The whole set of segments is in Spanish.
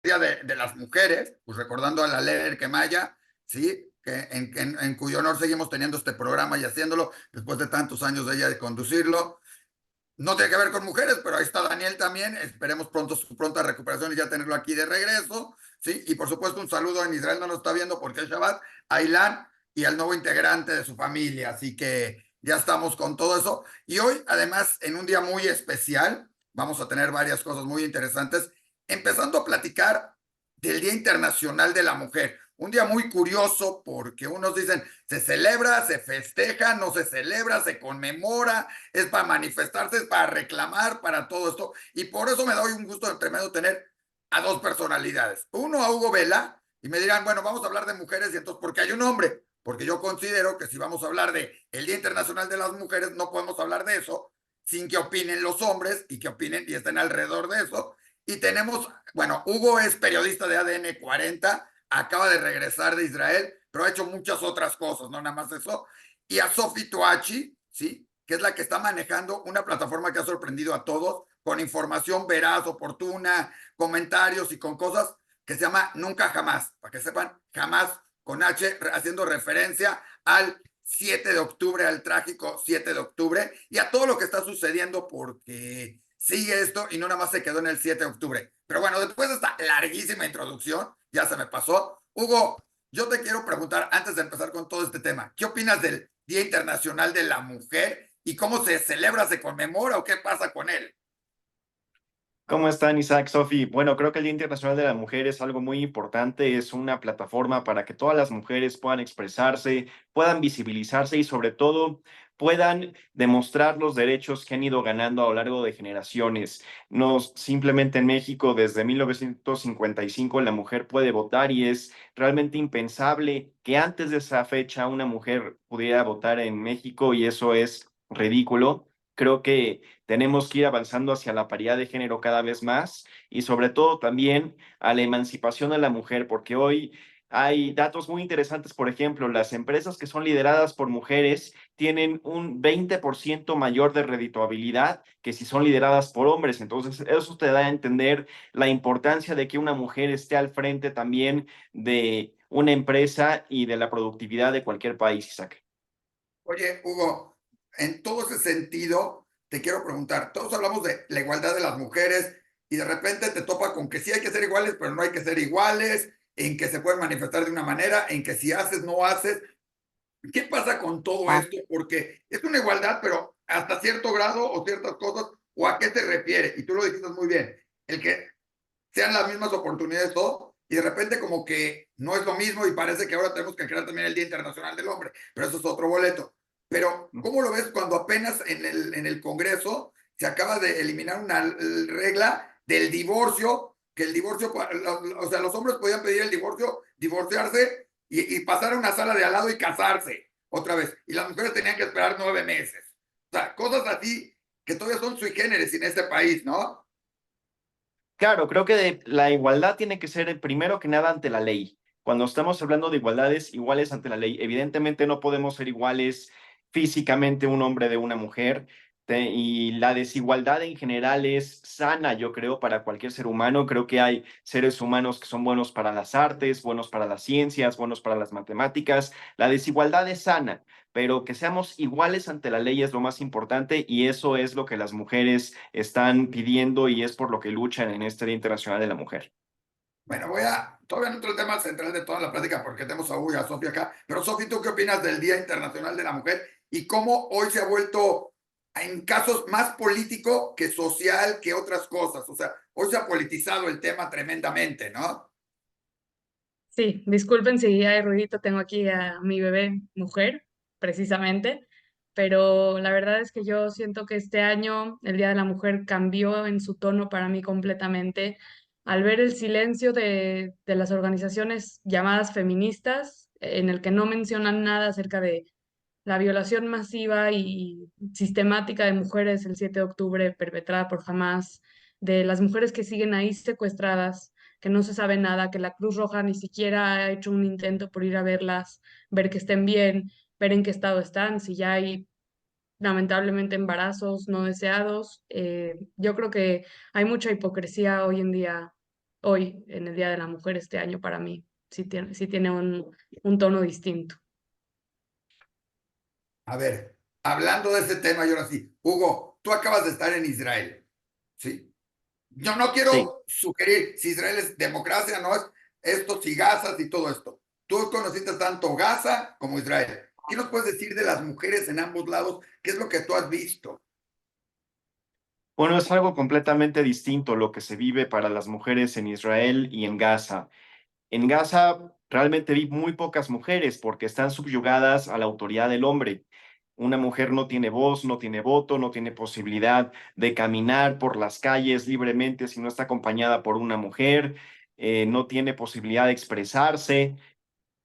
Día de las Mujeres, pues recordando a la Ler Quemaya, ¿sí? En cuyo honor seguimos teniendo este programa y haciéndolo después de tantos años de ella de conducirlo. No tiene que ver con mujeres, pero ahí está Daniel también. Esperemos pronto su pronta recuperación y ya tenerlo aquí de regreso, ¿sí? Y por supuesto un saludo en Israel, no nos está viendo porque es Shabbat, a Ilan y al nuevo integrante de su familia. Así que ya estamos con todo eso. Y hoy, además, en un día muy especial, vamos a tener varias cosas muy interesantes, empezando a platicar del Día Internacional de la Mujer. Un día muy curioso porque unos dicen, se celebra, se festeja, no se celebra, se conmemora, es para manifestarse, es para reclamar, para todo esto. Y por eso me doy un gusto tremendo tener a dos personalidades. Uno a Hugo Vela, y me dirán, bueno, vamos a hablar de mujeres, y entonces, ¿por qué hay un hombre? Porque yo considero que si vamos a hablar de el Día Internacional de las Mujeres, no podemos hablar de eso sin que opinen los hombres y que opinen y estén alrededor de eso. Y tenemos, bueno, Hugo es periodista de ADN 40, acaba de regresar de Israel, pero ha hecho muchas otras cosas, no nada más eso. Y a Sophie Tuachi, ¿sí? Que es la que está manejando una plataforma que ha sorprendido a todos, con información veraz, oportuna, comentarios y con cosas que se llama Nunca Jamás, para que sepan, jamás con H, haciendo referencia al 7 de octubre, al trágico 7 de octubre, y a todo lo que está sucediendo porque sigue esto y no nada más se quedó en el 7 de octubre. Pero bueno, después de esta larguísima introducción, ya se me pasó. Hugo, yo te quiero preguntar, antes de empezar con todo este tema, ¿qué opinas del Día Internacional de la Mujer y cómo se celebra, se conmemora o qué pasa con él? ¿Cómo están, Isaac, Sofi? Bueno, creo que el Día Internacional de la Mujer es algo muy importante, es una plataforma para que todas las mujeres puedan expresarse, puedan visibilizarse y sobre todo puedan demostrar los derechos que han ido ganando a lo largo de generaciones. No simplemente en México, desde 1955 la mujer puede votar y es realmente impensable que antes de esa fecha una mujer pudiera votar en México y eso es ridículo. Creo que tenemos que ir avanzando hacia la paridad de género cada vez más y sobre todo también a la emancipación de la mujer, porque hoy hay datos muy interesantes. Por ejemplo, las empresas que son lideradas por mujeres tienen un 20% mayor de redituabilidad que si son lideradas por hombres. Entonces, eso te da a entender la importancia de que una mujer esté al frente también de una empresa y de la productividad de cualquier país, Isaac. Oye, Hugo, en todo ese sentido, te quiero preguntar, todos hablamos de la igualdad de las mujeres y de repente te topa con que sí hay que ser iguales, pero no hay que ser iguales, en que se pueden manifestar de una manera, en que si haces, no haces. ¿Qué pasa con todo esto? Porque es una igualdad, pero hasta cierto grado o ciertas cosas, ¿o a qué te refiere? Y tú lo dijiste muy bien, el que sean las mismas oportunidades todo, y de repente como que no es lo mismo y parece que ahora tenemos que crear también el Día Internacional del Hombre, pero eso es otro boleto. Pero, ¿cómo lo ves cuando apenas en el Congreso se acaba de eliminar una regla del divorcio, que el divorcio, o sea, los hombres podían pedir el divorcio, divorciarse y pasar a una sala de al lado y casarse otra vez, y las mujeres tenían que esperar 9 meses. O sea, cosas así que todavía son sui generis en este país, ¿no? Claro, creo que la igualdad tiene que ser primero que nada ante la ley. Cuando estamos hablando de igualdades, iguales ante la ley, evidentemente no podemos ser iguales físicamente un hombre de una mujer, y la desigualdad en general es sana, yo creo, para cualquier ser humano. Creo que hay seres humanos que son buenos para las artes, buenos para las ciencias, buenos para las matemáticas. La desigualdad es sana, pero que seamos iguales ante la ley es lo más importante y eso es lo que las mujeres están pidiendo y es por lo que luchan en este Día Internacional de la Mujer. Bueno, todavía no entro el tema central de toda la plática porque tenemos a Hugo y a Sofía acá, pero Sofía, ¿tú qué opinas del Día Internacional de la Mujer y cómo hoy se ha vuelto en casos más político que social que otras cosas? O sea, hoy se ha politizado el tema tremendamente, ¿no? Sí, disculpen si hay ruidito, tengo aquí a mi bebé mujer, precisamente, pero la verdad es que yo siento que este año el Día de la Mujer cambió en su tono para mí completamente al ver el silencio de las organizaciones llamadas feministas, en el que no mencionan nada acerca de la violación masiva y sistemática de mujeres el 7 de octubre perpetrada por Hamas, de las mujeres que siguen ahí secuestradas, que no se sabe nada, que la Cruz Roja ni siquiera ha hecho un intento por ir a verlas, ver que estén bien, ver en qué estado están, si ya hay lamentablemente embarazos no deseados. Yo creo que hay mucha hipocresía hoy en día hoy, en el Día de la Mujer, este año para mí, sí tiene un tono distinto. A ver, hablando de este tema, y ahora sí, Hugo, tú acabas de estar en Israel, ¿sí? Yo no Sí. quiero sugerir si Israel es democracia, no es esto, si Gaza, y todo esto. Tú conociste tanto Gaza como Israel. ¿Qué nos puedes decir de las mujeres en ambos lados? ¿Qué es lo que tú has visto? Bueno, es algo completamente distinto lo que se vive para las mujeres en Israel y en Gaza. En Gaza realmente vi muy pocas mujeres porque están subyugadas a la autoridad del hombre. Una mujer no tiene voz, no tiene voto, no tiene posibilidad de caminar por las calles libremente si no está acompañada por una mujer, no tiene posibilidad de expresarse.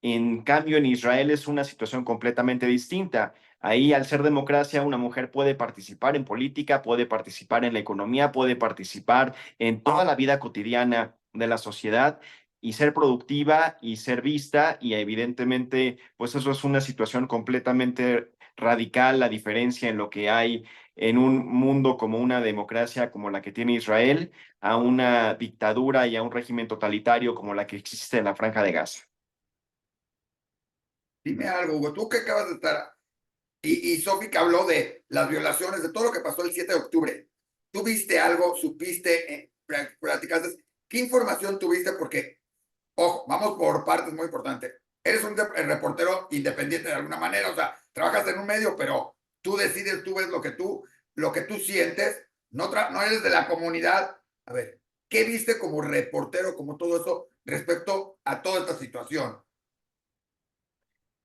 En cambio, en Israel es una situación completamente distinta. Ahí, al ser democracia, una mujer puede participar en política, puede participar en la economía, puede participar en toda la vida cotidiana de la sociedad y ser productiva y ser vista. Y evidentemente, pues eso es una situación completamente radical, la diferencia en lo que hay en un mundo como una democracia como la que tiene Israel, a una dictadura y a un régimen totalitario como la que existe en la Franja de Gaza. Dime algo, Hugo, tú que acabas de estar, y Sofi que habló de las violaciones, de todo lo que pasó el 7 de octubre. ¿Tú viste algo? ¿Supiste? ¿Platicaste? ¿Qué información tuviste? Porque, ojo, vamos por partes muy importantes. Eres un reportero independiente de alguna manera, o sea, trabajas en un medio, pero tú decides, tú ves lo que tú sientes, no eres de la comunidad. A ver, ¿qué viste como reportero, como todo eso, respecto a toda esta situación?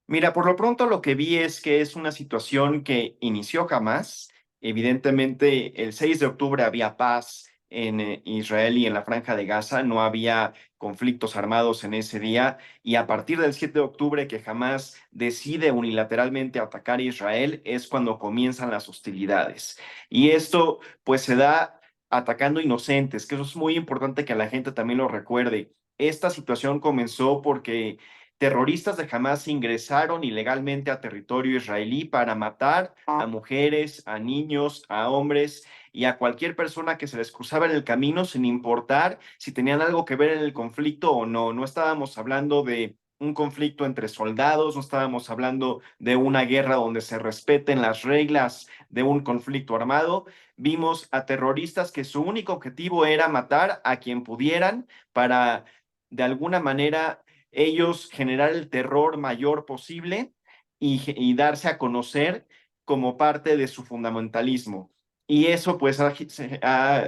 Mira, por lo pronto lo que vi es que es una situación que inició jamás. Evidentemente, el 6 de octubre había paz en Israel y en la Franja de Gaza, no había conflictos armados en ese día, y a partir del 7 de octubre que jamás decide unilateralmente atacar a Israel es cuando comienzan las hostilidades. Y esto pues se da atacando inocentes, que eso es muy importante que la gente también lo recuerde. Esta situación comenzó porque terroristas de Hamas ingresaron ilegalmente a territorio israelí para matar a mujeres, a niños, a hombres y a cualquier persona que se les cruzaba en el camino sin importar si tenían algo que ver en el conflicto o no. No estábamos hablando de un conflicto entre soldados, no estábamos hablando de una guerra donde se respeten las reglas de un conflicto armado. Vimos a terroristas que su único objetivo era matar a quien pudieran para de alguna manera ellos generar el terror mayor posible y darse a conocer como parte de su fundamentalismo. Y eso pues ha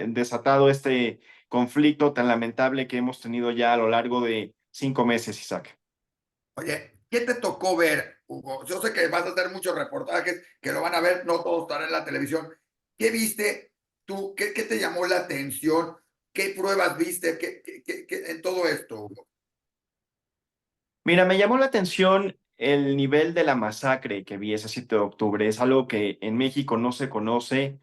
desatado este conflicto tan lamentable que hemos tenido ya a lo largo de 5 meses, Isaac. Oye, ¿qué te tocó ver, Hugo? Yo sé que vas a hacer muchos reportajes, que lo van a ver, no todos estarán en la televisión. ¿Qué viste tú? ¿Qué te llamó la atención? ¿Qué pruebas viste? En todo esto, Hugo? Mira, me llamó la atención el nivel de la masacre que vi ese 7 de octubre. Es algo que en México no se conoce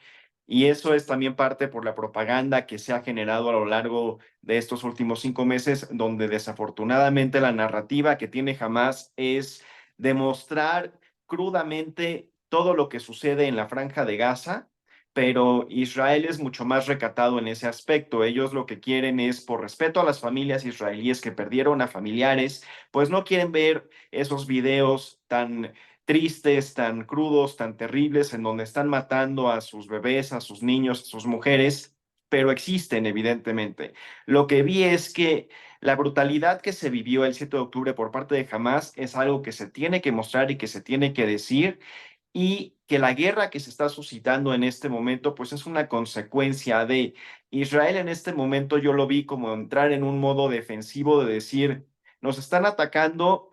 y eso es también parte por la propaganda que se ha generado a lo largo de estos últimos 5 meses, donde desafortunadamente la narrativa que tiene Hamas es demostrar crudamente todo lo que sucede en la Franja de Gaza, pero Israel es mucho más recatado en ese aspecto. Ellos lo que quieren es, por respeto a las familias israelíes que perdieron a familiares, pues no quieren ver esos videos tan tristes, tan crudos, tan terribles, en donde están matando a sus bebés, a sus niños, a sus mujeres, pero existen evidentemente. Lo que vi es que la brutalidad que se vivió el 7 de octubre por parte de Hamas es algo que se tiene que mostrar y que se tiene que decir y que la guerra que se está suscitando en este momento, pues es una consecuencia de Israel en este momento. Yo lo vi como entrar en un modo defensivo de decir, nos están atacando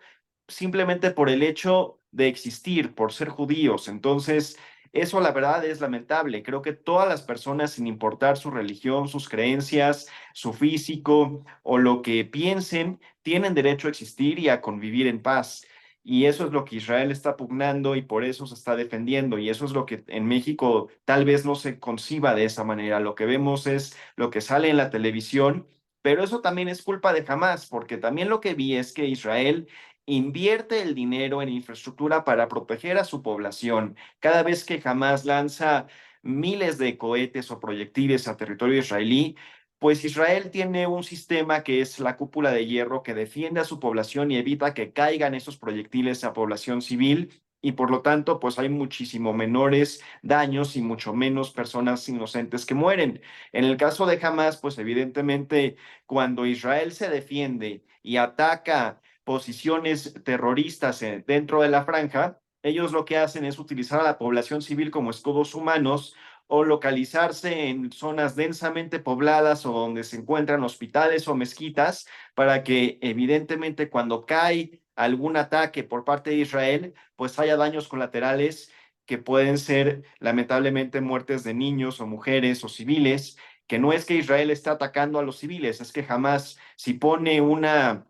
simplemente por el hecho de existir, por ser judíos. Entonces, eso la verdad es lamentable. Creo que todas las personas, sin importar su religión, sus creencias, su físico o lo que piensen, tienen derecho a existir y a convivir en paz. Y eso es lo que Israel está pugnando y por eso se está defendiendo. Y eso es lo que en México tal vez no se conciba de esa manera. Lo que vemos es lo que sale en la televisión, pero eso también es culpa de Hamas, porque también lo que vi es que Israel invierte el dinero en infraestructura para proteger a su población. Cada vez que Hamas lanza miles de cohetes o proyectiles a territorio israelí, Pues Israel tiene un sistema que es la cúpula de hierro que defiende a su población y evita que caigan esos proyectiles a población civil y por lo tanto pues hay muchísimo menores daños y mucho menos personas inocentes que mueren. En el caso de Hamas, pues evidentemente cuando Israel se defiende y ataca posiciones terroristas dentro de la franja, ellos lo que hacen es utilizar a la población civil como escudos humanos o localizarse en zonas densamente pobladas o donde se encuentran hospitales o mezquitas para que evidentemente cuando cae algún ataque por parte de Israel, pues haya daños colaterales que pueden ser lamentablemente muertes de niños o mujeres o civiles, que no es que Israel está atacando a los civiles, es que jamás si pone una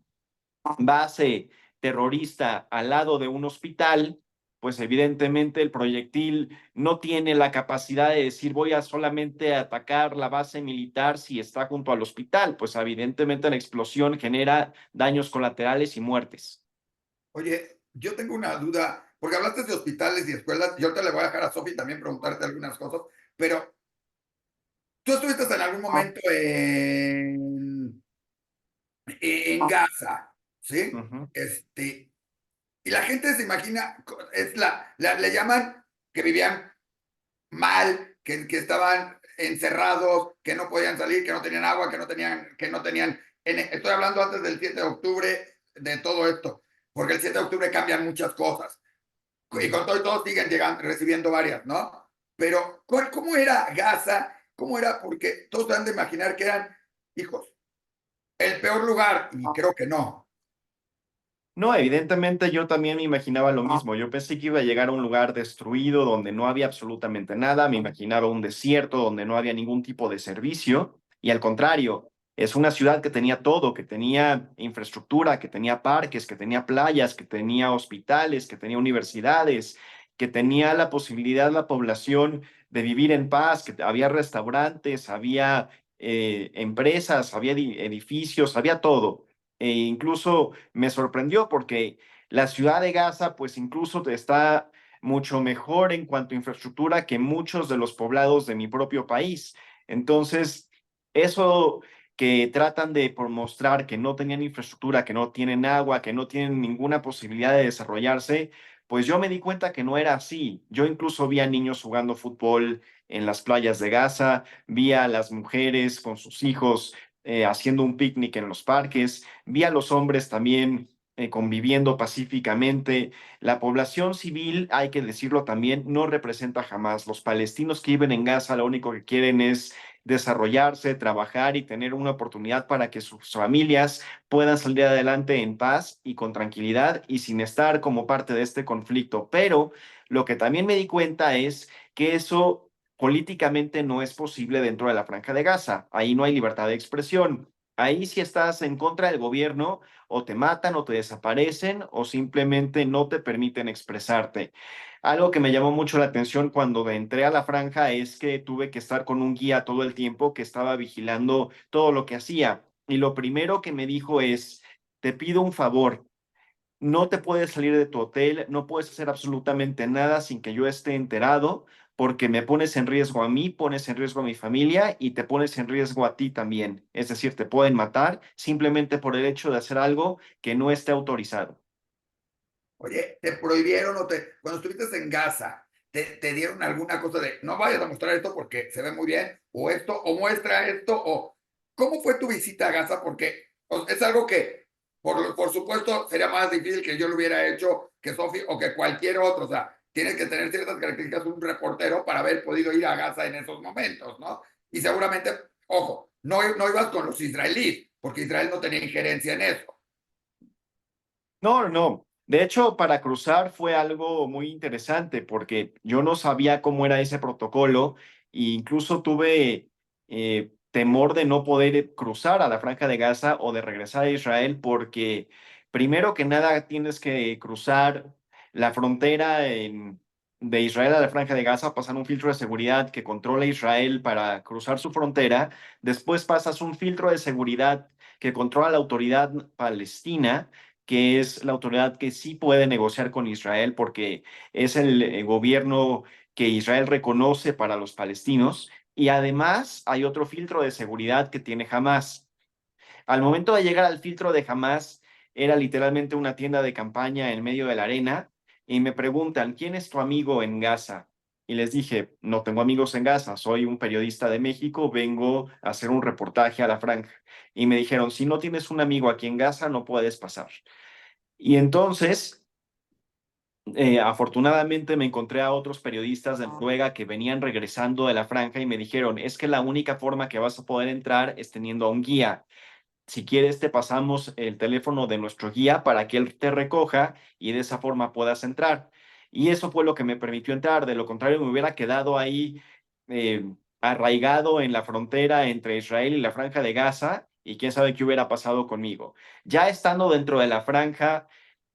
base terrorista al lado de un hospital, pues evidentemente el proyectil no tiene la capacidad de decir voy a solamente atacar la base militar si está junto al hospital, pues evidentemente la explosión genera daños colaterales y muertes. Oye, yo tengo una duda, porque hablaste de hospitales y escuelas, yo te le voy a dejar a Sofi también preguntarte algunas cosas, pero tú estuviste en algún momento en Gaza, ¿sí? Ujú. Y la gente se imagina, le llaman que vivían mal, que estaban encerrados, que no podían salir, que no tenían agua, que no tenían, estoy hablando antes del 7 de octubre de todo esto, porque el 7 de octubre cambian muchas cosas, y con todo y todo siguen llegando, recibiendo varias, ¿no? Pero, ¿cómo era Gaza? ¿Cómo era? Porque todos han de imaginar que eran, hijos, el peor lugar, y creo que no. No, evidentemente yo también me imaginaba lo mismo. Yo pensé que iba a llegar a un lugar destruido donde no había absolutamente nada. Me imaginaba un desierto donde no había ningún tipo de servicio. Y al contrario, es una ciudad que tenía todo, que tenía infraestructura, que tenía parques, que tenía playas, que tenía hospitales, que tenía universidades, que tenía la posibilidad la población de vivir en paz, que había restaurantes, había empresas, había edificios, había todo. E incluso me sorprendió porque la ciudad de Gaza, pues incluso está mucho mejor en cuanto a infraestructura que muchos de los poblados de mi propio país. Entonces, eso que tratan de por mostrar que no tenían infraestructura, que no tienen agua, que no tienen ninguna posibilidad de desarrollarse, pues yo me di cuenta que no era así. Yo incluso vi a niños jugando fútbol en las playas de Gaza, vi a las mujeres con sus hijos haciendo un picnic en los parques, vi a los hombres también conviviendo pacíficamente. La población civil, hay que decirlo también, no representa jamás. Los palestinos que viven en Gaza lo único que quieren es desarrollarse, trabajar y tener una oportunidad para que sus familias puedan salir adelante en paz y con tranquilidad y sin estar como parte de este conflicto. Pero lo que también me di cuenta es que eso políticamente no es posible dentro de la Franja de Gaza. Ahí no hay libertad de expresión. Ahí si estás en contra del gobierno, o te matan o te desaparecen o simplemente no te permiten expresarte. Algo que me llamó mucho la atención cuando entré a la franja es que tuve que estar con un guía todo el tiempo que estaba vigilando todo lo que hacía. Y lo primero que me dijo es, te pido un favor, no te puedes salir de tu hotel, no puedes hacer absolutamente nada sin que yo esté enterado, porque me pones en riesgo a mí, pones en riesgo a mi familia y te pones en riesgo a ti también. Es decir, te pueden matar simplemente por el hecho de hacer algo que no esté autorizado. Oye, te prohibieron cuando estuviste en Gaza, te dieron alguna cosa de no vayas a mostrar esto porque se ve muy bien, o esto, o muestra esto, o ¿cómo fue tu visita a Gaza? Porque es algo que, por supuesto, sería más difícil que yo lo hubiera hecho que Sofi o que cualquier otro. O sea, tienes que tener ciertas características un reportero para haber podido ir a Gaza en esos momentos, ¿no? Y seguramente, ojo, no ibas con los israelíes, porque Israel no tenía injerencia en eso. No, no. De hecho, para cruzar fue algo muy interesante porque yo no sabía cómo era ese protocolo e incluso tuve temor de no poder cruzar a la Franja de Gaza o de regresar a Israel porque primero que nada tienes que cruzar la frontera de Israel a la Franja de Gaza, pasar un filtro de seguridad que controla Israel para cruzar su frontera. Después pasas un filtro de seguridad que controla la autoridad palestina, que es la autoridad que sí puede negociar con Israel porque es el gobierno que Israel reconoce para los palestinos. Y además hay otro filtro de seguridad que tiene Hamas. Al momento de llegar al filtro de Hamas, era literalmente una tienda de campaña en medio de la arena y me preguntan, ¿quién es tu amigo en Gaza? Y les dije, no tengo amigos en Gaza, soy un periodista de México, vengo a hacer un reportaje a la franja. Y me dijeron, si no tienes un amigo aquí en Gaza, no puedes pasar. Y entonces, afortunadamente me encontré a otros periodistas de Noruega que venían regresando de la franja y me dijeron, es que la única forma que vas a poder entrar es teniendo a un guía. Si quieres, te pasamos el teléfono de nuestro guía para que él te recoja y de esa forma puedas entrar. Y eso fue lo que me permitió entrar. De lo contrario, me hubiera quedado ahí eh, arraigado en la frontera entre Israel y la Franja de Gaza y quién sabe qué hubiera pasado conmigo. Ya estando dentro de la franja,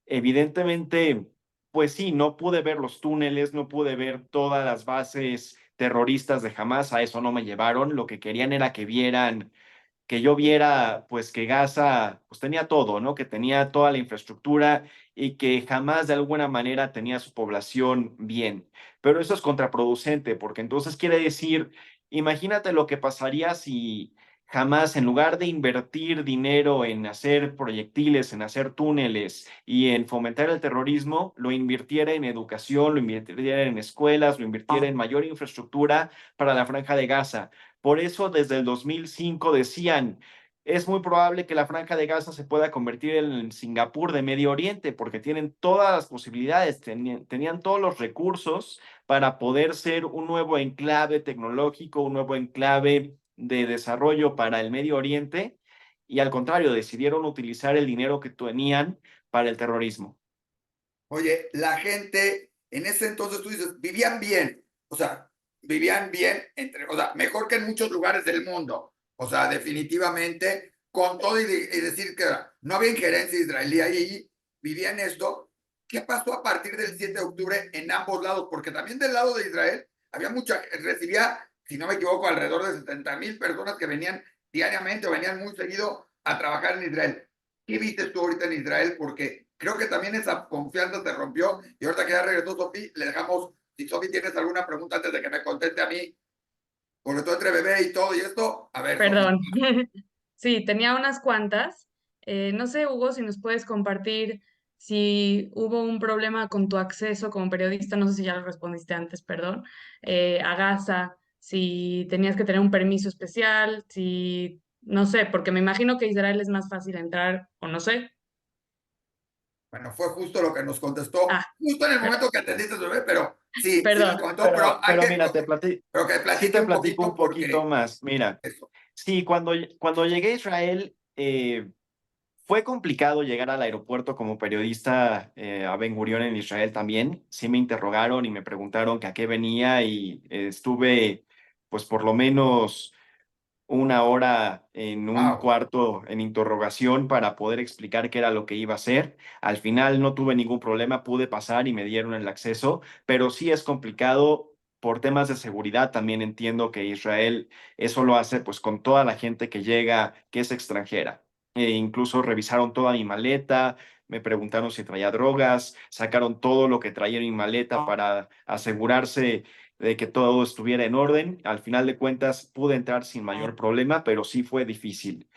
evidentemente, pues sí, no pude ver los túneles, no pude ver todas las bases terroristas de Hamas, a eso no me llevaron. Lo que querían era que yo viera pues que Gaza pues tenía todo, ¿no? Que tenía toda la infraestructura y que jamás de alguna manera tenía su población bien. Pero eso es contraproducente porque entonces quiere decir, imagínate lo que pasaría si jamás en lugar de invertir dinero en hacer proyectiles, en hacer túneles y en fomentar el terrorismo, lo invirtiera en educación, lo invirtiera en escuelas, lo invirtiera en mayor infraestructura para la Franja de Gaza. Por eso, desde el 2005 decían, es muy probable que la Franja de Gaza se pueda convertir en el Singapur de Medio Oriente, porque tienen todas las posibilidades, tenían todos los recursos para poder ser un nuevo enclave tecnológico, un nuevo enclave de desarrollo para el Medio Oriente, y al contrario, decidieron utilizar el dinero que tenían para el terrorismo. Oye, la gente en ese entonces, tú dices, vivían bien, o sea, vivían bien, o sea, mejor que en muchos lugares del mundo, o sea, definitivamente, con todo y decir que no había injerencia israelí ahí, vivían esto. ¿Qué pasó a partir del 7 de octubre en ambos lados? Porque también del lado de Israel había recibía, si no me equivoco, alrededor de 70,000 personas que venían diariamente o venían muy seguido a trabajar en Israel. ¿Qué viste tú ahorita en Israel? Porque creo que también esa confianza se rompió y ahorita que ya regresó Sofi, le dejamos, si Sofi tienes alguna pregunta antes de que me conteste a mí, porque tú entre bebé y todo y esto, a ver, Sofi. Perdón. Sí, tenía unas cuantas. No sé, Hugo, si nos puedes compartir si hubo un problema con tu acceso como periodista, no sé si ya lo respondiste antes, perdón, a Gaza, si tenías que tener un permiso especial, si, no sé, porque me imagino que Israel es más fácil entrar, o no sé. Bueno, fue justo lo que nos contestó, Ah, justo en el per- momento que atendiste a su bebé, pero sí, sí nos perdón. comentó, pero hay Pero que, mira, pero que sí platique te un platico un poquito poquito porque más. Mira, eso. sí, cuando llegué a Israel, fue complicado llegar al aeropuerto como periodista a Ben Gurión en Israel también. Sí me interrogaron y me preguntaron que a qué venía y estuve pues por lo menos una hora en un Wow. cuarto en interrogación para poder explicar qué era lo que iba a hacer. Al final no tuve ningún problema, pude pasar y me dieron el acceso, pero sí es complicado. Por temas de seguridad, también entiendo que Israel eso lo hace pues con toda la gente que llega, que es extranjera. Incluso revisaron toda mi maleta, me preguntaron si traía drogas, sacaron todo lo que traía en mi maleta para asegurarse de que todo estuviera en orden. Al final de cuentas pude entrar sin mayor problema, pero sí fue difícil.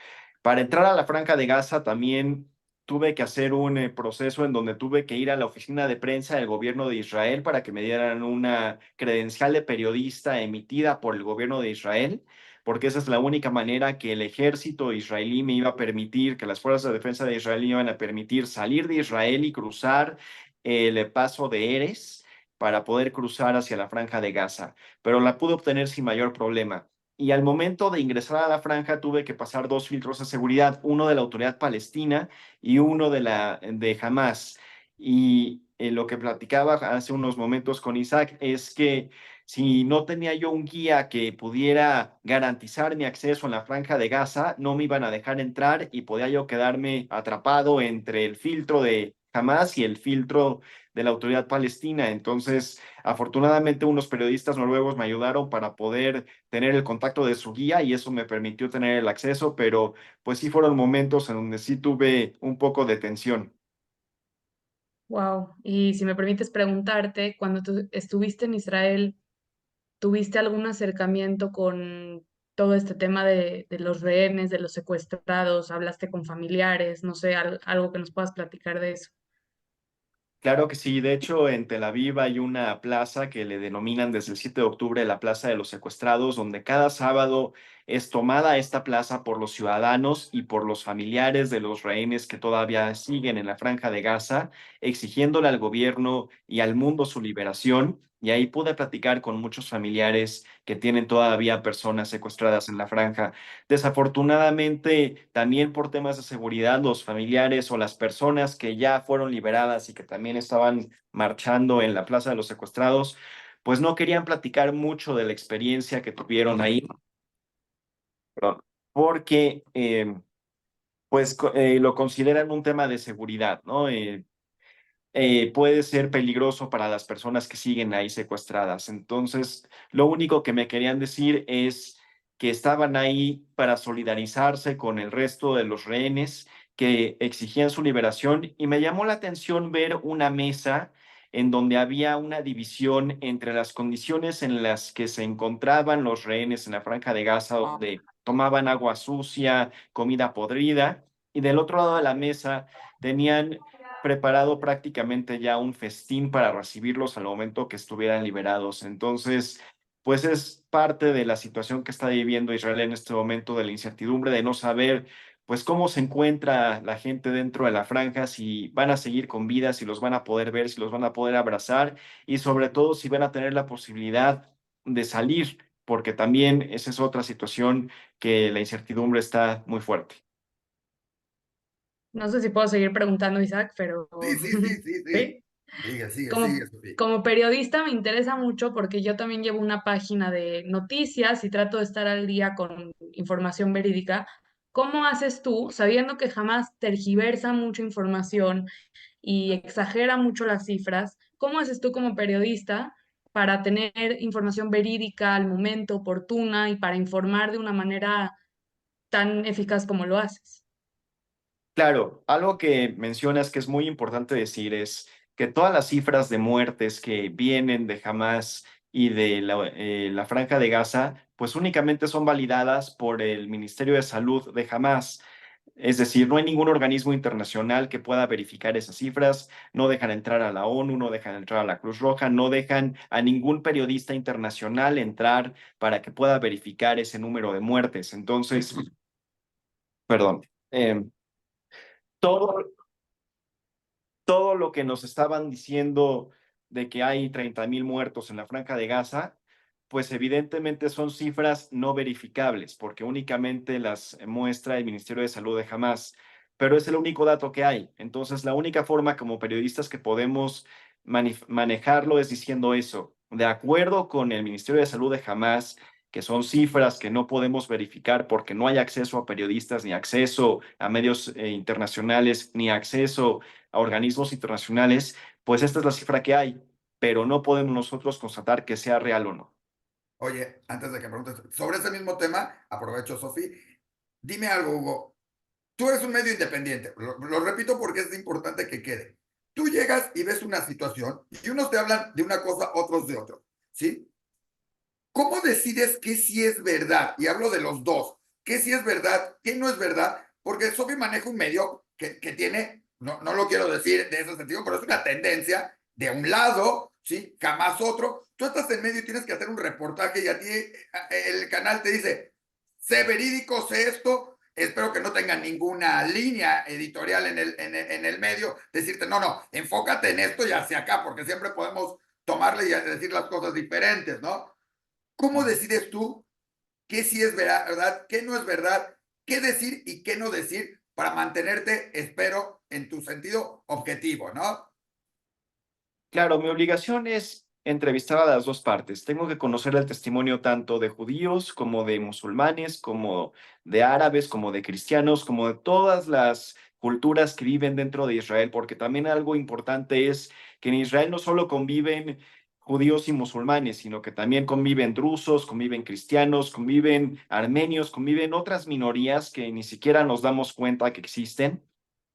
Para entrar a la Franja de Gaza también tuve que hacer un proceso en donde tuve que ir a la oficina de prensa del gobierno de Israel para que me dieran una credencial de periodista emitida por el gobierno de Israel, porque esa es la única manera que el ejército israelí me iba a permitir, que las fuerzas de defensa de Israel me iban a permitir salir de Israel y cruzar el paso de Erez para poder cruzar hacia la Franja de Gaza, pero la pude obtener sin mayor problema. Y al momento de ingresar a la franja tuve que pasar dos filtros de seguridad, uno de la autoridad palestina y uno de Hamas. Y lo que platicaba hace unos momentos con Isaac es que si no tenía yo un guía que pudiera garantizar mi acceso en la franja de Gaza, no me iban a dejar entrar y podía yo quedarme atrapado entre el filtro de Hamas y el filtro de la autoridad palestina. Entonces, afortunadamente, unos periodistas noruegos me ayudaron para poder tener el contacto de su guía y eso me permitió tener el acceso, pero pues sí fueron momentos en donde sí tuve un poco de tensión. Wow. Y si me permites preguntarte, cuando tú estuviste en Israel, ¿tuviste algún acercamiento con todo este tema de los rehenes, de los secuestrados? ¿Hablaste con familiares? No sé, algo que nos puedas platicar de eso. Claro que sí, de hecho en Tel Aviv hay una plaza que le denominan desde el 7 de octubre la Plaza de los Secuestrados, donde cada sábado es tomada esta plaza por los ciudadanos y por los familiares de los rehenes que todavía siguen en la Franja de Gaza, exigiéndole al gobierno y al mundo su liberación. Y ahí pude platicar con muchos familiares que tienen todavía personas secuestradas en la franja. Desafortunadamente, también por temas de seguridad, los familiares o las personas que ya fueron liberadas y que también estaban marchando en la Plaza de los Secuestrados, pues no querían platicar mucho de la experiencia que tuvieron ahí, perdón, porque lo consideran un tema de seguridad, ¿no? Puede ser peligroso para las personas que siguen ahí secuestradas. Entonces, lo único que me querían decir es que estaban ahí para solidarizarse con el resto de los rehenes que exigían su liberación y me llamó la atención ver una mesa en donde había una división entre las condiciones en las que se encontraban los rehenes en la Franja de Gaza, donde tomaban agua sucia, comida podrida, y del otro lado de la mesa tenían preparado prácticamente ya un festín para recibirlos al momento que estuvieran liberados. Entonces, pues es parte de la situación que está viviendo Israel en este momento, de la incertidumbre de no saber, pues cómo se encuentra la gente dentro de la franja, si van a seguir con vida, si los van a poder ver, si los van a poder abrazar y sobre todo si van a tener la posibilidad de salir, porque también esa es otra situación que la incertidumbre está muy fuerte. No sé si puedo seguir preguntando, Isaac, pero Sí, sí, sí, sí, sí. ¿sí? Sigue, sigue, sigue, Como, Sofía. como periodista me interesa mucho porque yo también llevo una página de noticias y trato de estar al día con información verídica. ¿Cómo haces tú, sabiendo que jamás tergiversa mucha información y exagera mucho las cifras? ¿Cómo haces tú como periodista para tener información verídica al momento, oportuna y para informar de una manera tan eficaz como lo haces? Claro, algo que mencionas que es muy importante decir es que todas las cifras de muertes que vienen de Hamas y de la Franja de Gaza, pues únicamente son validadas por el Ministerio de Salud de Hamas. Es decir, no hay ningún organismo internacional que pueda verificar esas cifras, no dejan entrar a la ONU, no dejan entrar a la Cruz Roja, no dejan a ningún periodista internacional entrar para que pueda verificar ese número de muertes. Entonces, perdón. Todo, todo lo que nos estaban diciendo de que hay 30,000 muertos en la Franja de Gaza, pues evidentemente son cifras no verificables, porque únicamente las muestra el Ministerio de Salud de Hamas, pero es el único dato que hay. Entonces, la única forma como periodistas que podemos manejarlo es diciendo eso. De acuerdo con el Ministerio de Salud de Hamas, que son cifras que no podemos verificar porque no hay acceso a periodistas, ni acceso a medios internacionales, ni acceso a organismos internacionales, pues esta es la cifra que hay, pero no podemos nosotros constatar que sea real o no. Oye, antes de que me preguntes sobre ese mismo tema, aprovecho, Sofía. Dime algo, Hugo. Tú eres un medio independiente. Lo repito porque es importante que quede. Tú llegas y ves una situación y unos te hablan de una cosa, otros de otro. ¿Sí? ¿Cómo decides qué sí es verdad? Y hablo de los dos. ¿Qué sí es verdad? ¿Qué no es verdad? Porque Sofi maneja un medio que tiene, no, no lo quiero decir de ese sentido, pero es una tendencia de un lado, ¿sí? Jamás otro. Tú estás en medio y tienes que hacer un reportaje y a ti el canal te dice, sé verídico, sé esto, espero que no tengan ninguna línea editorial en el medio, decirte, no, no, enfócate en esto y hacia acá, porque siempre podemos tomarle y decir las cosas diferentes, ¿no? ¿Cómo decides tú qué sí es verdad, qué no es verdad, qué decir y qué no decir para mantenerte, espero, en tu sentido objetivo, ¿no? Claro, mi obligación es entrevistar a las dos partes. Tengo que conocer el testimonio tanto de judíos como de musulmanes, como de árabes, como de cristianos, como de todas las culturas que viven dentro de Israel, porque también algo importante es que en Israel no solo conviven judíos y musulmanes, sino que también conviven drusos, conviven cristianos, conviven armenios, conviven otras minorías que ni siquiera nos damos cuenta que existen,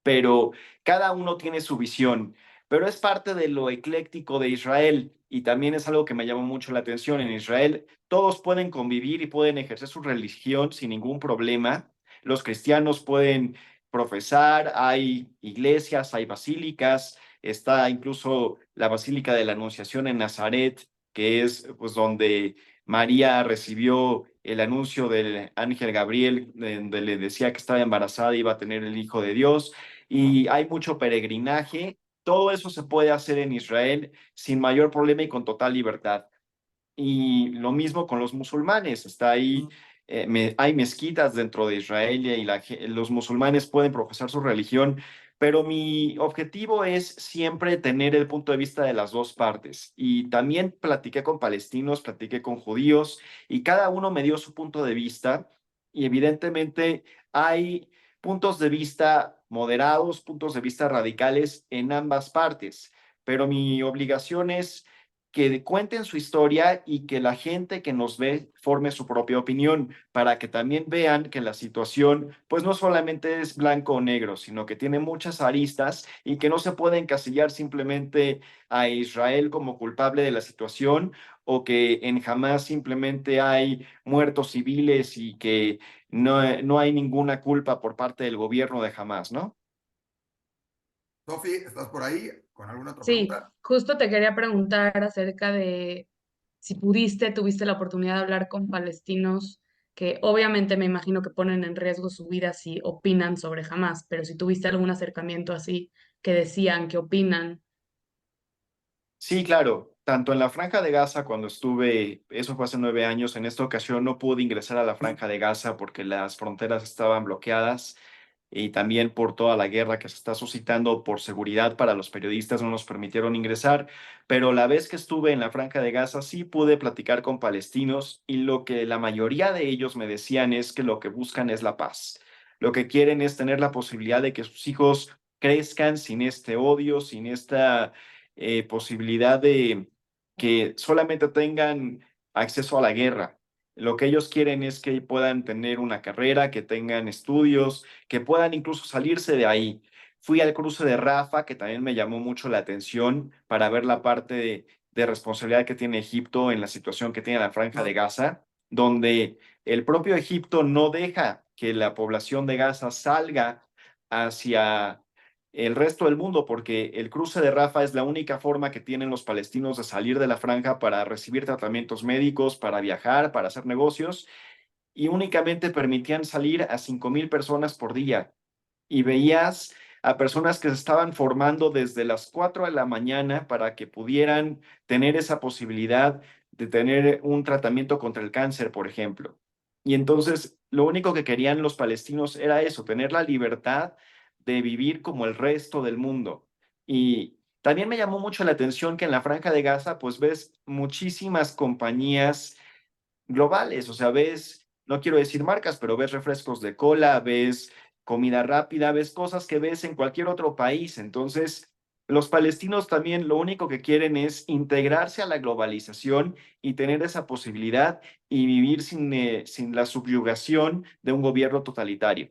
pero cada uno tiene su visión, pero es parte de lo ecléctico de Israel. y también es algo que me llamó mucho la atención. En Israel todos pueden convivir y pueden ejercer su religión sin ningún problema. Los cristianos pueden profesar, hay iglesias, hay basílicas, está incluso la Basílica de la Anunciación en Nazaret, que es pues donde María recibió el anuncio del ángel Gabriel, donde le decía que estaba embarazada y iba a tener el Hijo de Dios, y hay mucho peregrinaje. Todo eso se puede hacer en Israel sin mayor problema y con total libertad. Y lo mismo con los musulmanes, está ahí, hay mezquitas dentro de Israel y los musulmanes pueden profesar su religión, pero mi objetivo es siempre tener el punto de vista de las dos partes. Y también platiqué con palestinos, platiqué con judíos y cada uno me dio su punto de vista y evidentemente hay puntos de vista moderados, puntos de vista radicales en ambas partes, pero mi obligación es que cuenten su historia y que la gente que nos ve forme su propia opinión, para que también vean que la situación, pues no solamente es blanco o negro, sino que tiene muchas aristas y que no se puede encasillar simplemente a Israel como culpable de la situación o que en Hamas simplemente hay muertos civiles y que no hay ninguna culpa por parte del gobierno de Hamas, ¿no? Sofi, ¿estás por ahí con alguna otra Sí, pregunta? justo te quería preguntar acerca de si tuviste la oportunidad de hablar con palestinos que obviamente me imagino que ponen en riesgo su vida si opinan sobre Hamas, pero si tuviste algún acercamiento así que decían, que opinan. Sí, claro. Tanto en la Franja de Gaza, cuando estuve, eso fue hace 9 años, en esta ocasión no pude ingresar a la Franja de Gaza porque las fronteras estaban bloqueadas y también por toda la guerra que se está suscitando por seguridad para los periodistas no nos permitieron ingresar. Pero la vez que estuve en la Franja de Gaza sí pude platicar con palestinos y lo que la mayoría de ellos me decían es que lo que buscan es la paz. Lo que quieren es tener la posibilidad de que sus hijos crezcan sin este odio, sin esta posibilidad de que solamente tengan acceso a la guerra. Lo que ellos quieren es que puedan tener una carrera, que tengan estudios, que puedan incluso salirse de ahí. Fui al cruce de Rafa, que también me llamó mucho la atención para ver la parte de responsabilidad que tiene Egipto en la situación que tiene la Franja de Gaza, donde el propio Egipto no deja que la población de Gaza salga hacia el resto del mundo, porque el cruce de Rafa es la única forma que tienen los palestinos de salir de la franja para recibir tratamientos médicos, para viajar, para hacer negocios, y únicamente permitían salir a 5,000 personas por día. Y veías a personas que se estaban formando desde las 4 de la mañana para que pudieran tener esa posibilidad de tener un tratamiento contra el cáncer, por ejemplo. Y entonces lo único que querían los palestinos era eso, tener la libertad de vivir como el resto del mundo. Y también me llamó mucho la atención que en la Franja de Gaza, pues ves muchísimas compañías globales, o sea, ves, no quiero decir marcas, pero ves refrescos de cola, ves comida rápida, ves cosas que ves en cualquier otro país. Entonces, los palestinos también lo único que quieren es integrarse a la globalización y tener esa posibilidad y vivir sin la subyugación de un gobierno totalitario.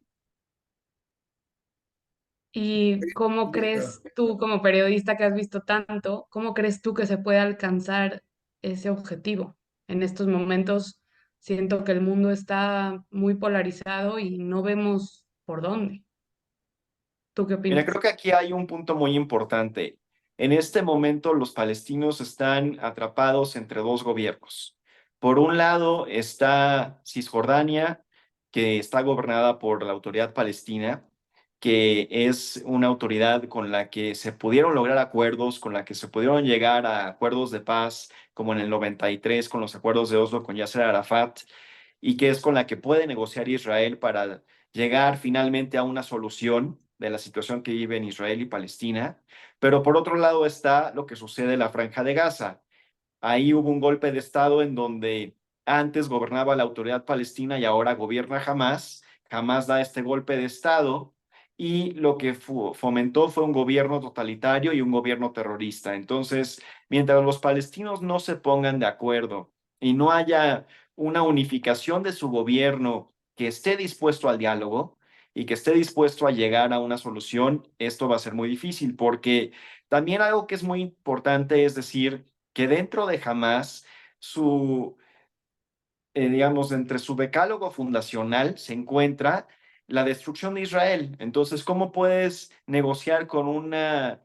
¿Y cómo crees tú, como periodista que has visto tanto, cómo crees tú que se puede alcanzar ese objetivo? En estos momentos siento que el mundo está muy polarizado y no vemos por dónde. ¿Tú qué Mira, creo opinas? que aquí hay un punto muy importante. En este momento, los palestinos están atrapados entre dos gobiernos. Por un lado está Cisjordania, que está gobernada por la Autoridad Palestina, que es una autoridad con la que se pudieron lograr acuerdos, con la que se pudieron llegar a acuerdos de paz, como en el 93 con los acuerdos de Oslo con Yasser Arafat, y que es con la que puede negociar Israel para llegar finalmente a una solución de la situación que vive en Israel y Palestina. Pero por otro lado está lo que sucede en la Franja de Gaza. Ahí hubo un golpe de Estado en donde antes gobernaba la autoridad palestina y ahora gobierna Hamas. Hamas da este golpe de Estado y lo que fomentó fue un gobierno totalitario y un gobierno terrorista. Entonces, mientras los palestinos no se pongan de acuerdo y no haya una unificación de su gobierno que esté dispuesto al diálogo y que esté dispuesto a llegar a una solución, esto va a ser muy difícil porque también algo que es muy importante es decir, que dentro de Hamás, digamos, entre su decálogo fundacional se encuentra la destrucción de Israel. Entonces, ¿cómo puedes negociar con una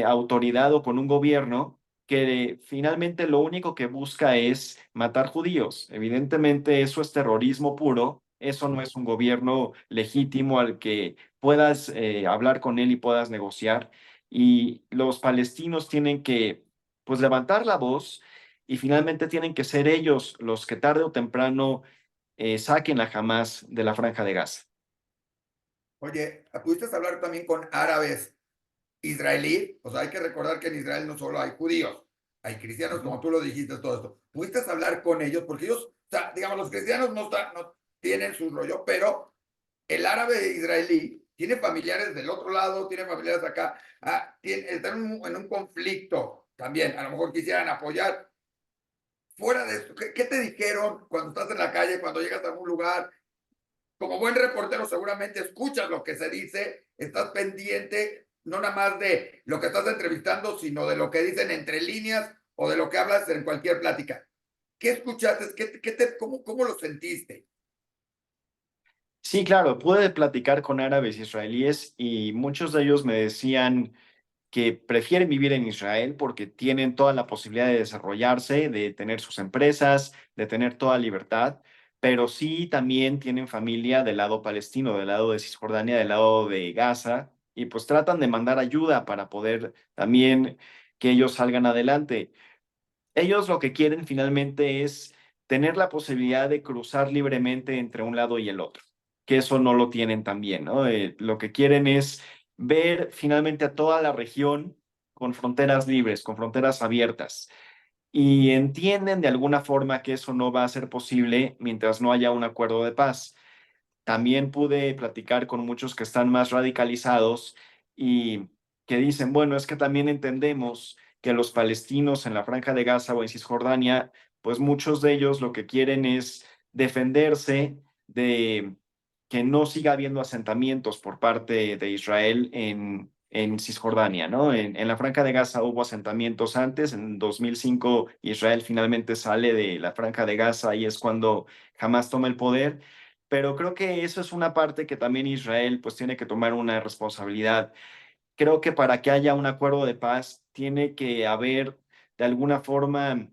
autoridad o con un gobierno que finalmente lo único que busca es matar judíos? Evidentemente, eso es terrorismo puro. Eso no es un gobierno legítimo al que puedas hablar con él y puedas negociar. Y los palestinos tienen que, pues, levantar la voz y finalmente tienen que ser ellos los que tarde o temprano saquen a Hamás de la Franja de Gaza. Oye, ¿pudiste hablar también con árabes israelí? O sea, hay que recordar que en Israel no solo hay judíos, hay cristianos, como tú lo dijiste, todo esto. ¿Pudiste hablar con ellos? Porque ellos, o sea, digamos, los cristianos no tienen su rollo, pero el árabe israelí tiene familiares del otro lado, tiene familiares acá, están en un conflicto también. A lo mejor quisieran apoyar. Fuera de esto, ¿qué te dijeron cuando estás en la calle, cuando llegas a algún lugar? Como buen reportero seguramente escuchas lo que se dice, estás pendiente no nada más de lo que estás entrevistando, sino de lo que dicen entre líneas o de lo que hablas en cualquier plática. ¿Qué escuchaste? ¿Cómo lo sentiste? Sí, claro, pude platicar con árabes israelíes y muchos de ellos me decían que prefieren vivir en Israel porque tienen toda la posibilidad de desarrollarse, de tener sus empresas, de tener toda libertad, pero sí también tienen familia del lado palestino, del lado de Cisjordania, del lado de Gaza, y pues tratan de mandar ayuda para poder también que ellos salgan adelante. Ellos lo que quieren finalmente es tener la posibilidad de cruzar libremente entre un lado y el otro, que eso no lo tienen también, ¿no? Lo que quieren es ver finalmente a toda la región con fronteras libres, con fronteras abiertas, y entienden de alguna forma que eso no va a ser posible mientras no haya un acuerdo de paz. También pude platicar con muchos que están más radicalizados y que dicen, bueno, es que también entendemos que los palestinos en la Franja de Gaza o en Cisjordania, pues muchos de ellos lo que quieren es defenderse de que no siga habiendo asentamientos por parte de Israel en Cisjordania, ¿no? En la Franja de Gaza hubo asentamientos antes, en 2005 Israel finalmente sale de la Franja de Gaza y es cuando Hamás toma el poder, pero creo que eso es una parte que también Israel pues tiene que tomar una responsabilidad. Creo que para que haya un acuerdo de paz tiene que haber de alguna forma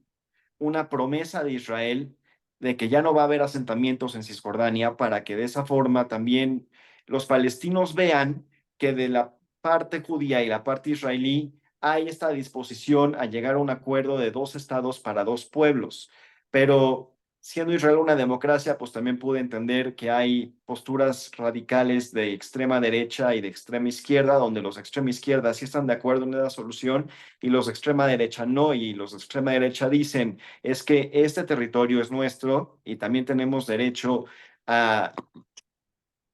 una promesa de Israel de que ya no va a haber asentamientos en Cisjordania para que de esa forma también los palestinos vean que de la parte judía y la parte israelí hay esta disposición a llegar a un acuerdo de dos estados para dos pueblos. Pero siendo Israel una democracia, pues también pude entender que hay posturas radicales de extrema derecha y de extrema izquierda, donde los de extrema izquierda sí están de acuerdo en la solución y los de extrema derecha no, y los de extrema derecha dicen, es que este territorio es nuestro y también tenemos derecho a,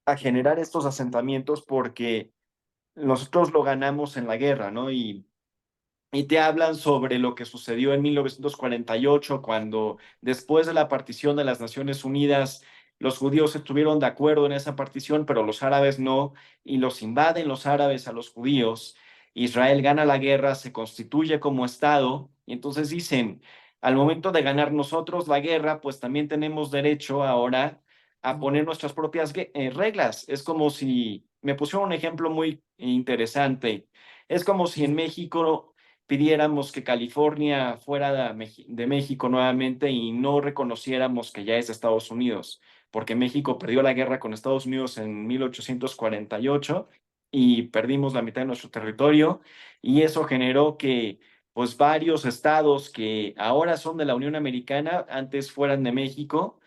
a generar estos asentamientos porque nosotros lo ganamos en la guerra, ¿no? Y te hablan sobre lo que sucedió en 1948, cuando después de la partición de las Naciones Unidas, los judíos estuvieron de acuerdo en esa partición, pero los árabes no, y los invaden los árabes a los judíos. Israel gana la guerra, se constituye como Estado, y entonces dicen, al momento de ganar nosotros la guerra, pues también tenemos derecho ahora a poner nuestras propias reglas. Es como si, me pusieron un ejemplo muy interesante, es como si en México pidiéramos que California fuera de México nuevamente y no reconociéramos que ya es Estados Unidos, porque México perdió la guerra con Estados Unidos en 1848 y perdimos la mitad de nuestro territorio y eso generó que pues varios estados que ahora son de la Unión Americana antes fueran de México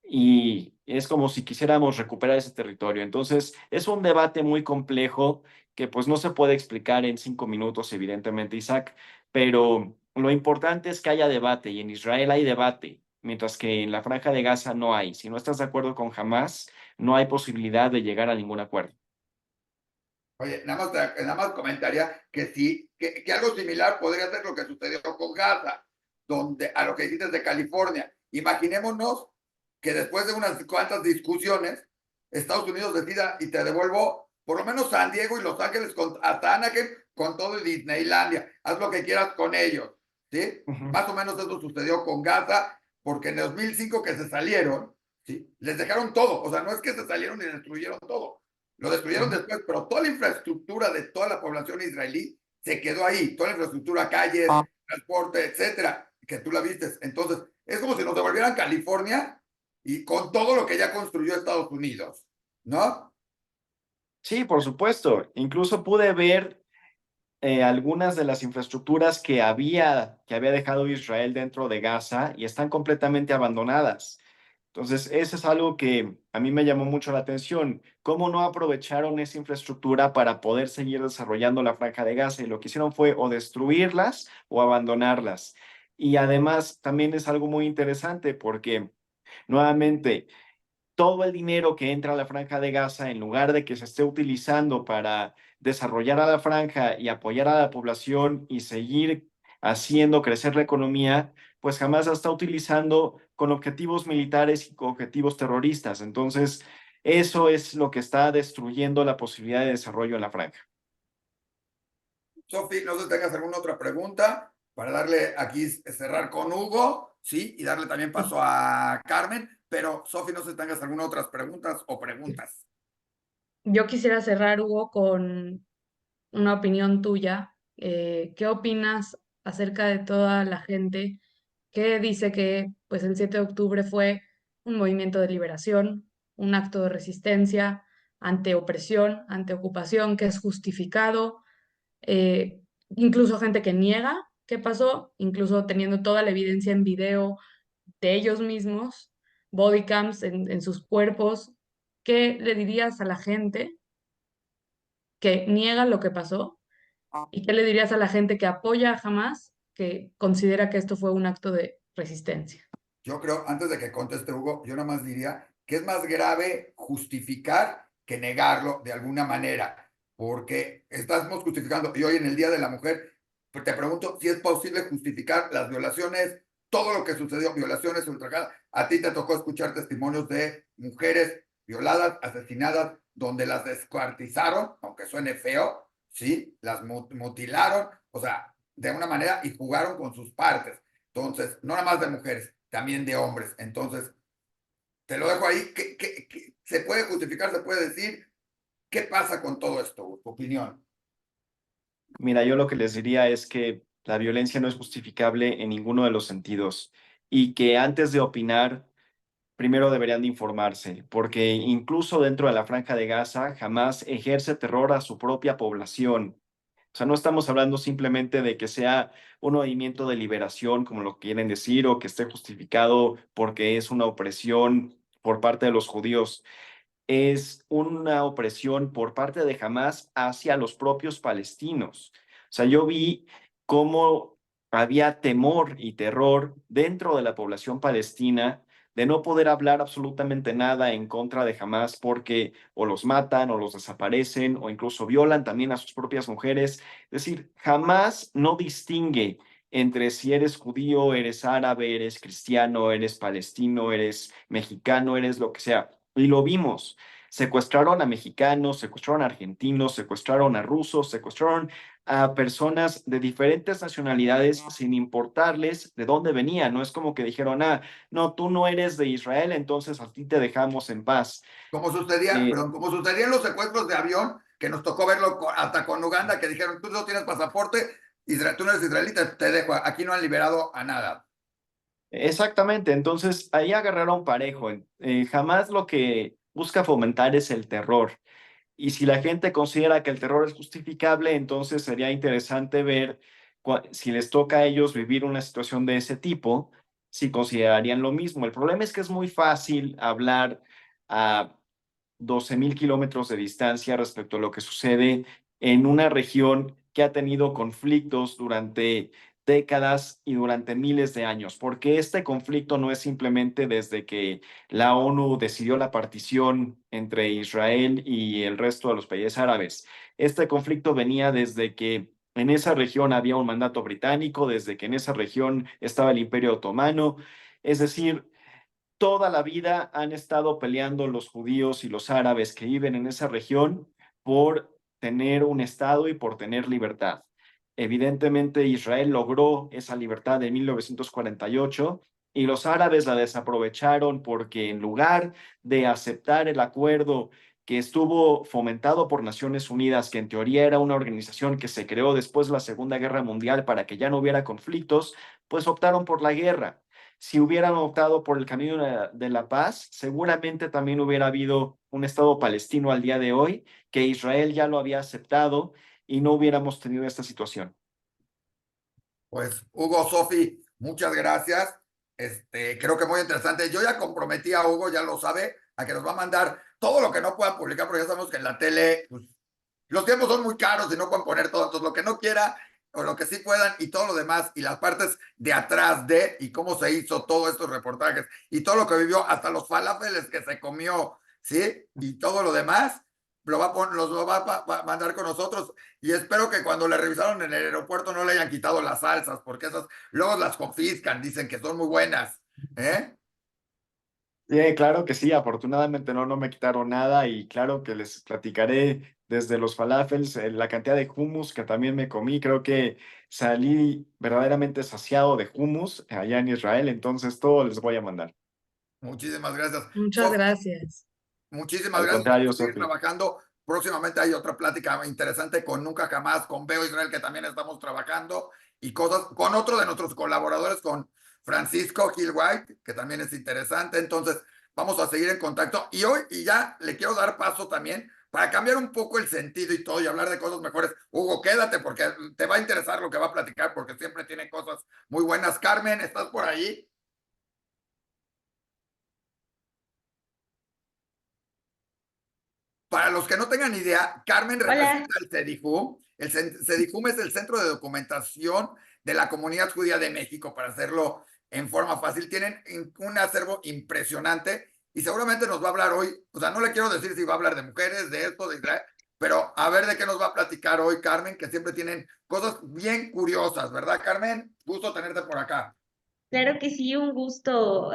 y es como si quisiéramos recuperar ese territorio. Entonces, es un debate muy complejo que pues no se puede explicar en 5 minutos, evidentemente, Isaac, pero lo importante es que haya debate y en Israel hay debate, mientras que en la Franja de Gaza no hay. Si no estás de acuerdo con Hamas, no hay posibilidad de llegar a ningún acuerdo. Oye, nada más comentaría que sí, que algo similar podría ser lo que sucedió con Gaza, donde a lo que dices de California. Imaginémonos que después de unas cuantas discusiones, Estados Unidos decida y te devuelvo por lo menos San Diego y Los Ángeles hasta Anaheim con todo y Disneylandia. Haz lo que quieras con ellos. ¿sí? Ujú. Más o menos eso sucedió con Gaza, porque en el 2005 que se salieron, ¿sí? Les dejaron todo, o sea, no es que se salieron y destruyeron todo, lo destruyeron Ujú. después, pero toda la infraestructura de toda la población israelí se quedó ahí, toda la infraestructura, calles, transporte, etcétera, que tú la vistes. Entonces, es como si nos devolvieran California y con todo lo que ya construyó Estados Unidos, ¿no? Sí, por supuesto. Incluso pude ver algunas de las infraestructuras que había dejado Israel dentro de Gaza y están completamente abandonadas. Entonces, eso es algo que a mí me llamó mucho la atención. ¿Cómo no aprovecharon esa infraestructura para poder seguir desarrollando la Franja de Gaza? Y lo que hicieron fue o destruirlas o abandonarlas. Y además, también es algo muy interesante porque, nuevamente, todo el dinero que entra a la Franja de Gaza, en lugar de que se esté utilizando para desarrollar a la franja y apoyar a la población y seguir haciendo crecer la economía, pues jamás la está utilizando con objetivos militares y con objetivos terroristas. Entonces, eso es lo que está destruyendo la posibilidad de desarrollo en la franja. Sofi, no sé si tengas alguna otra pregunta para darle aquí, cerrar con Hugo, ¿sí? Y darle también paso a Carmen, pero Sofi, no sé si tengas alguna otras preguntas o preguntas. Yo quisiera cerrar, Hugo, con una opinión tuya. ¿Qué opinas acerca de toda la gente que dice que pues el 7 de octubre fue un movimiento de liberación, un acto de resistencia ante opresión, ante ocupación, que es justificado? Incluso gente que niega qué pasó, incluso teniendo toda la evidencia en video de ellos mismos, body cams en sus cuerpos. ¿Qué le dirías a la gente que niega lo que pasó? ¿Y qué le dirías a la gente que apoya a Hamas, que considera que esto fue un acto de resistencia? Yo creo, antes de que conteste Hugo, yo nada más diría que es más grave justificar que negarlo de alguna manera, porque estamos justificando, y hoy en el Día de la Mujer, pues te pregunto si es posible justificar las violaciones, todo lo que sucedió, violaciones, ultrajadas. A ti te tocó escuchar testimonios de mujeres violadas, asesinadas, donde las descuartizaron, aunque suene feo, ¿sí? Las mutilaron, o sea, de una manera y jugaron con sus partes. Entonces, no nada más de mujeres, también de hombres. Entonces, te lo dejo ahí. ¿Qué se puede justificar? ¿Se puede decir? ¿Qué pasa con todo esto? Tu opinión. Mira, yo lo que les diría es que la violencia no es justificable en ninguno de los sentidos y que antes de opinar, primero deberían de informarse, porque incluso dentro de la Franja de Gaza jamás ejerce terror a su propia población. O sea, no estamos hablando simplemente de que sea un movimiento de liberación, como lo quieren decir, o que esté justificado porque es una opresión por parte de los judíos. Es una opresión por parte de Hamas hacia los propios palestinos. O sea, yo vi cómo había temor y terror dentro de la población palestina de no poder hablar absolutamente nada en contra de Hamas porque o los matan o los desaparecen o incluso violan también a sus propias mujeres. Es decir, Hamas no distingue entre si eres judío, eres árabe, eres cristiano, eres palestino, eres mexicano, eres lo que sea. Y lo vimos. Secuestraron a mexicanos, secuestraron a argentinos, secuestraron a rusos, secuestraron a personas de diferentes nacionalidades sin importarles de dónde venían. No es como que dijeron, ah, no, tú no eres de Israel, entonces a ti te dejamos en paz. Como sucedía, Eh, perdón, como sucedía en los secuestros de avión, que nos tocó verlo hasta con Uganda, que dijeron, tú no tienes pasaporte, tú no eres israelita, te dejo. Aquí no han liberado a nada. Exactamente, entonces ahí agarraron parejo. Jamás lo que busca fomentar es el terror. Y si la gente considera que el terror es justificable, entonces sería interesante ver si les toca a ellos vivir una situación de ese tipo, si considerarían lo mismo. El problema es que es muy fácil hablar a 12.000 kilómetros de distancia respecto a lo que sucede en una región que ha tenido conflictos durante décadas y durante miles de años, porque este conflicto no es simplemente desde que la ONU decidió la partición entre Israel y el resto de los países árabes. Este conflicto venía desde que en esa región había un mandato británico, desde que en esa región estaba el Imperio Otomano, es decir, toda la vida han estado peleando los judíos y los árabes que viven en esa región por tener un estado y por tener libertad. Evidentemente, Israel logró esa libertad en 1948 y los árabes la desaprovecharon porque en lugar de aceptar el acuerdo que estuvo fomentado por Naciones Unidas, que en teoría era una organización que se creó después de la Segunda Guerra Mundial para que ya no hubiera conflictos, pues optaron por la guerra. Si hubieran optado por el camino de la paz, seguramente también hubiera habido un Estado palestino al día de hoy, que Israel ya lo había aceptado y no hubiéramos tenido esta situación. Pues Hugo, Sofi, muchas gracias. Creo que muy interesante. Yo ya comprometí a Hugo, ya lo sabe, a que nos va a mandar todo lo que no pueda publicar, porque ya sabemos que en la tele, pues, los tiempos son muy caros y no pueden poner todo. Entonces, lo que no quiera o lo que sí puedan y todo lo demás y las partes de atrás de y cómo se hizo todos estos reportajes y todo lo que vivió, hasta los falafeles que se comió, ¿sí? Y todo lo demás, los va a mandar con nosotros. Y espero que cuando le revisaron en el aeropuerto no le hayan quitado las salsas, porque esas luego las confiscan, dicen que son muy buenas. ¿Eh? Sí, claro que sí, afortunadamente no me quitaron nada y claro que les platicaré desde los falafels, la cantidad de hummus que también me comí, creo que salí verdaderamente saciado de hummus allá en Israel, entonces todo les voy a mandar. Muchísimas gracias. Muchas Sofi, gracias. muchísimas Al gracias. Vamos contrario, a seguir Sofi. trabajando. Próximamente hay otra plática interesante con Nunca Jamás, con Veo Israel, que también estamos trabajando, y cosas con otro de nuestros colaboradores, con Francisco Gil White, que también es interesante. Entonces, vamos a seguir en contacto. Y hoy, y ya le quiero dar paso también para cambiar un poco el sentido y todo y hablar de cosas mejores. Hugo, quédate porque te va a interesar lo que va a platicar, porque siempre tiene cosas muy buenas. Carmen, ¿estás por ahí? Para los que no tengan idea, Carmen Hola, representa el CEDIJUM. El CEDIJUM es el Centro de Documentación de la Comunidad Judía de México, para hacerlo en forma fácil. Tienen un acervo impresionante y seguramente nos va a hablar hoy, o sea, no le quiero decir si va a hablar de mujeres, de esto, de Israel, pero a ver de qué nos va a platicar hoy Carmen, que siempre tienen cosas bien curiosas, ¿verdad, Carmen? Gusto tenerte por acá. claro que sí, un gusto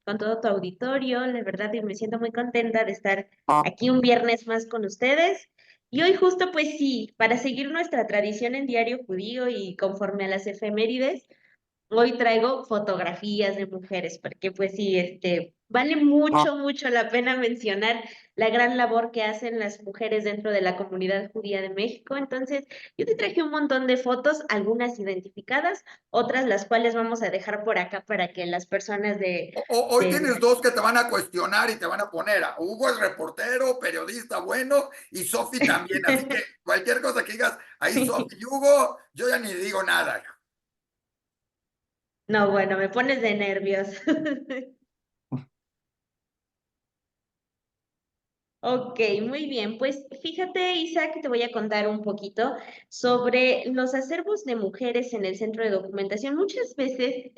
con todo tu auditorio, de verdad, y me siento muy contenta de estar aquí un viernes más con ustedes. Y hoy justo, pues sí, para seguir nuestra tradición en Diario Judío y conforme a las efemérides, hoy traigo fotografías de mujeres, porque pues sí, vale mucho, mucho la pena mencionar la gran labor que hacen las mujeres dentro de la comunidad judía de México. Entonces, yo te traje un montón de fotos, algunas identificadas, otras las cuales vamos a dejar por acá para que las personas Hoy tienes de... dos que te van a cuestionar y te van a poner. Hugo es reportero, periodista bueno, y Sofi también. Así que cualquier cosa que digas, ahí Sofi y Hugo, yo ya ni digo nada. No, bueno, me pones de nervios. Ok, muy bien. Pues fíjate, Isaac, te voy a contar un poquito sobre los acervos de mujeres en el centro de documentación. Muchas veces,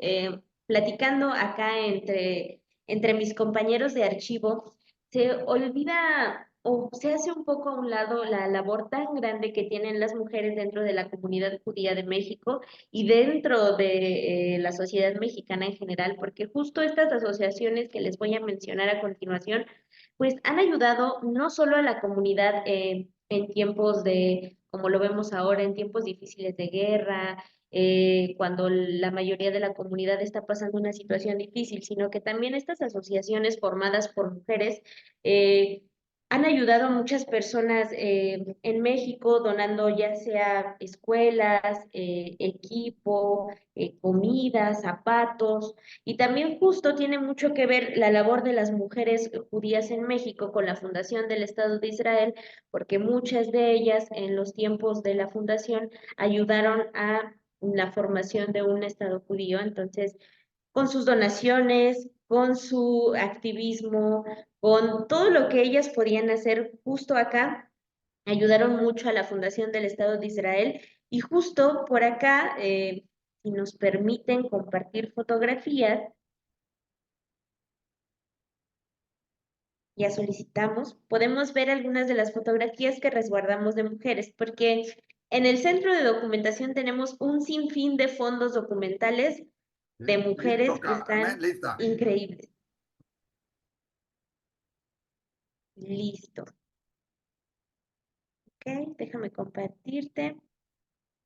platicando acá entre mis compañeros de archivo, se olvida o se hace un poco a un lado la labor tan grande que tienen las mujeres dentro de la comunidad judía de México y dentro de la sociedad mexicana en general, porque justo estas asociaciones que les voy a mencionar a continuación, pues han ayudado no solo a la comunidad en tiempos de, como lo vemos ahora, en tiempos difíciles de guerra, cuando la mayoría de la comunidad está pasando una situación difícil, sino que también estas asociaciones formadas por mujeres eh, han ayudado a muchas personas en México donando ya sea escuelas, equipo, comida, zapatos. Y también justo tiene mucho que ver la labor de las mujeres judías en México con la fundación del Estado de Israel, porque muchas de ellas en los tiempos de la fundación ayudaron a la formación de un Estado judío. Entonces, con sus donaciones, con su activismo, con todo lo que ellas podían hacer justo acá, ayudaron mucho a la fundación del Estado de Israel. Y justo por acá, si nos permiten compartir fotografías, ya solicitamos, podemos ver algunas de las fotografías que resguardamos de mujeres, porque en el centro de documentación tenemos un sinfín de fondos documentales de Listo, mujeres que Carmen, están lista. increíbles. Listo. Ok, déjame compartirte.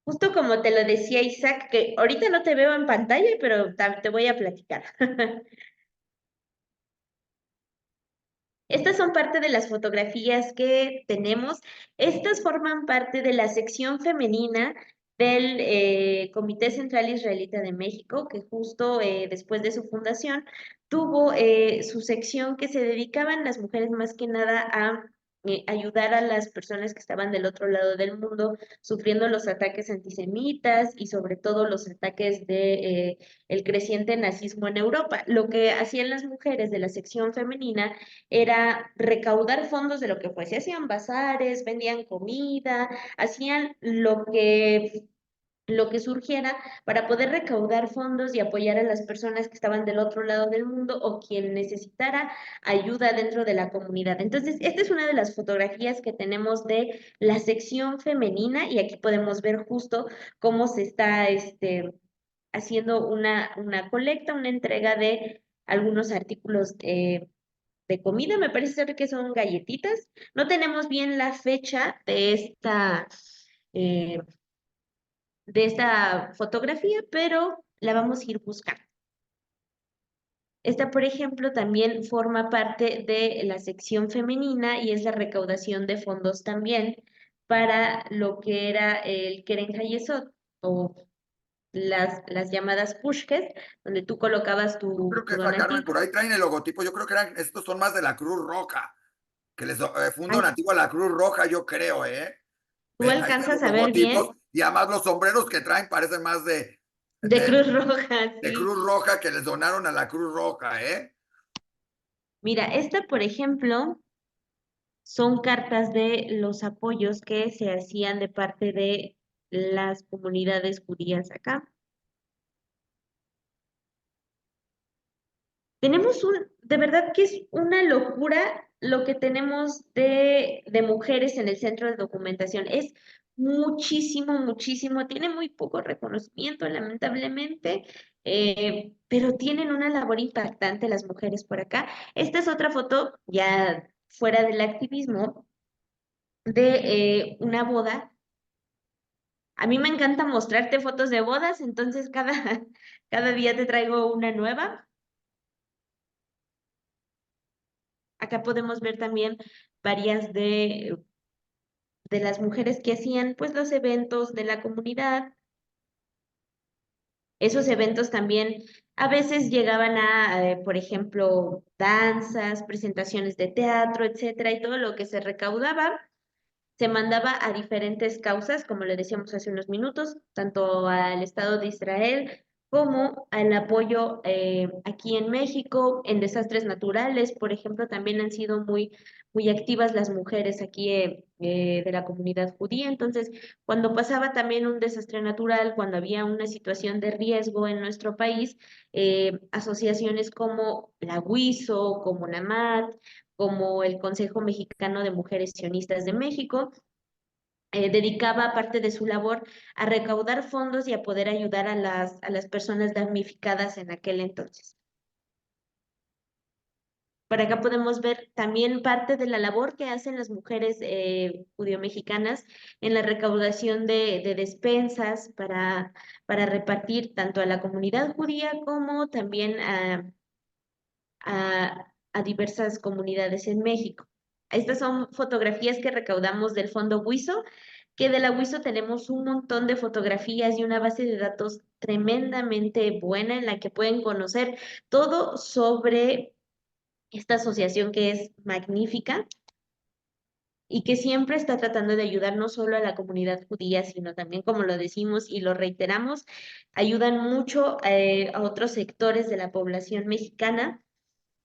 Justo como te lo decía Isaac, que ahorita no te veo en pantalla, pero te voy a platicar. Estas son parte de las fotografías que tenemos. Estas forman parte de la sección femenina del Comité Central Israelita de México, que justo después de su fundación tuvo su sección que se dedicaban las mujeres más que nada a ayudar a las personas que estaban del otro lado del mundo sufriendo los ataques antisemitas y sobre todo los ataques de el creciente nazismo en Europa. Lo que hacían las mujeres de la sección femenina era recaudar fondos de lo que fuese. Hacían bazares, vendían comida, hacían lo que surgiera para poder recaudar fondos y apoyar a las personas que estaban del otro lado del mundo o quien necesitara ayuda dentro de la comunidad. Entonces, esta es una de las fotografías que tenemos de la sección femenina y aquí podemos ver justo cómo se está haciendo una colecta, una entrega de algunos artículos de comida, me parece ser que son galletitas. No tenemos bien la fecha eh, de esta fotografía, pero la vamos a ir buscando. Esta, por ejemplo, también forma parte de la sección femenina y es la recaudación de fondos también para lo que era el Keren Hayesot o las llamadas pushkes, donde tú colocabas Creo tu que Carmen, donativo. por ahí traen el logotipo. Yo creo que estos son más de la Cruz Roja, que les funda Ay, un antiguo a la Cruz Roja, yo creo, ¿eh? ¿tú Ven, ahí están alcanzas los a ver logotipos bien? y además los sombreros que traen parecen más De de, Cruz Roja, de sí. Cruz Roja que les donaron a la Cruz Roja, ¿eh? Mira, esta, por ejemplo, son cartas de los apoyos que se hacían de parte de las comunidades judías acá. Tenemos de verdad que es una locura lo que tenemos de mujeres en el centro de documentación. Es muchísimo, muchísimo. Tiene muy poco reconocimiento, lamentablemente, pero tienen una labor impactante las mujeres por acá. Esta es otra foto ya fuera del activismo de una boda. A mí me encanta mostrarte fotos de bodas, entonces cada día te traigo una nueva. Acá podemos ver también varias de las mujeres que hacían pues los eventos de la comunidad. Esos eventos también a veces llegaban por ejemplo, danzas, presentaciones de teatro, etcétera, y todo lo que se recaudaba se mandaba a diferentes causas, como le decíamos hace unos minutos, tanto al Estado de Israel como al apoyo aquí en México, en desastres naturales, por ejemplo, también han sido muy activas las mujeres aquí de la comunidad judía. Entonces, cuando pasaba también un desastre natural, cuando había una situación de riesgo en nuestro país, asociaciones como la WISO, como NAMAT, como el Consejo Mexicano de Mujeres Sionistas de México, dedicaba parte de su labor a recaudar fondos y a poder ayudar a a las personas damnificadas en aquel entonces. Por acá podemos ver también parte de la labor que hacen las mujeres judío-mexicanas en la recaudación de despensas para repartir tanto a la comunidad judía como también a diversas comunidades en México. Estas son fotografías que recaudamos del Fondo WISO, que de la WISO tenemos un montón de fotografías y una base de datos tremendamente buena en la que pueden conocer todo sobre esta asociación que es magnífica y que siempre está tratando de ayudar no solo a la comunidad judía, sino también, como lo decimos y lo reiteramos, ayudan mucho a otros sectores de la población mexicana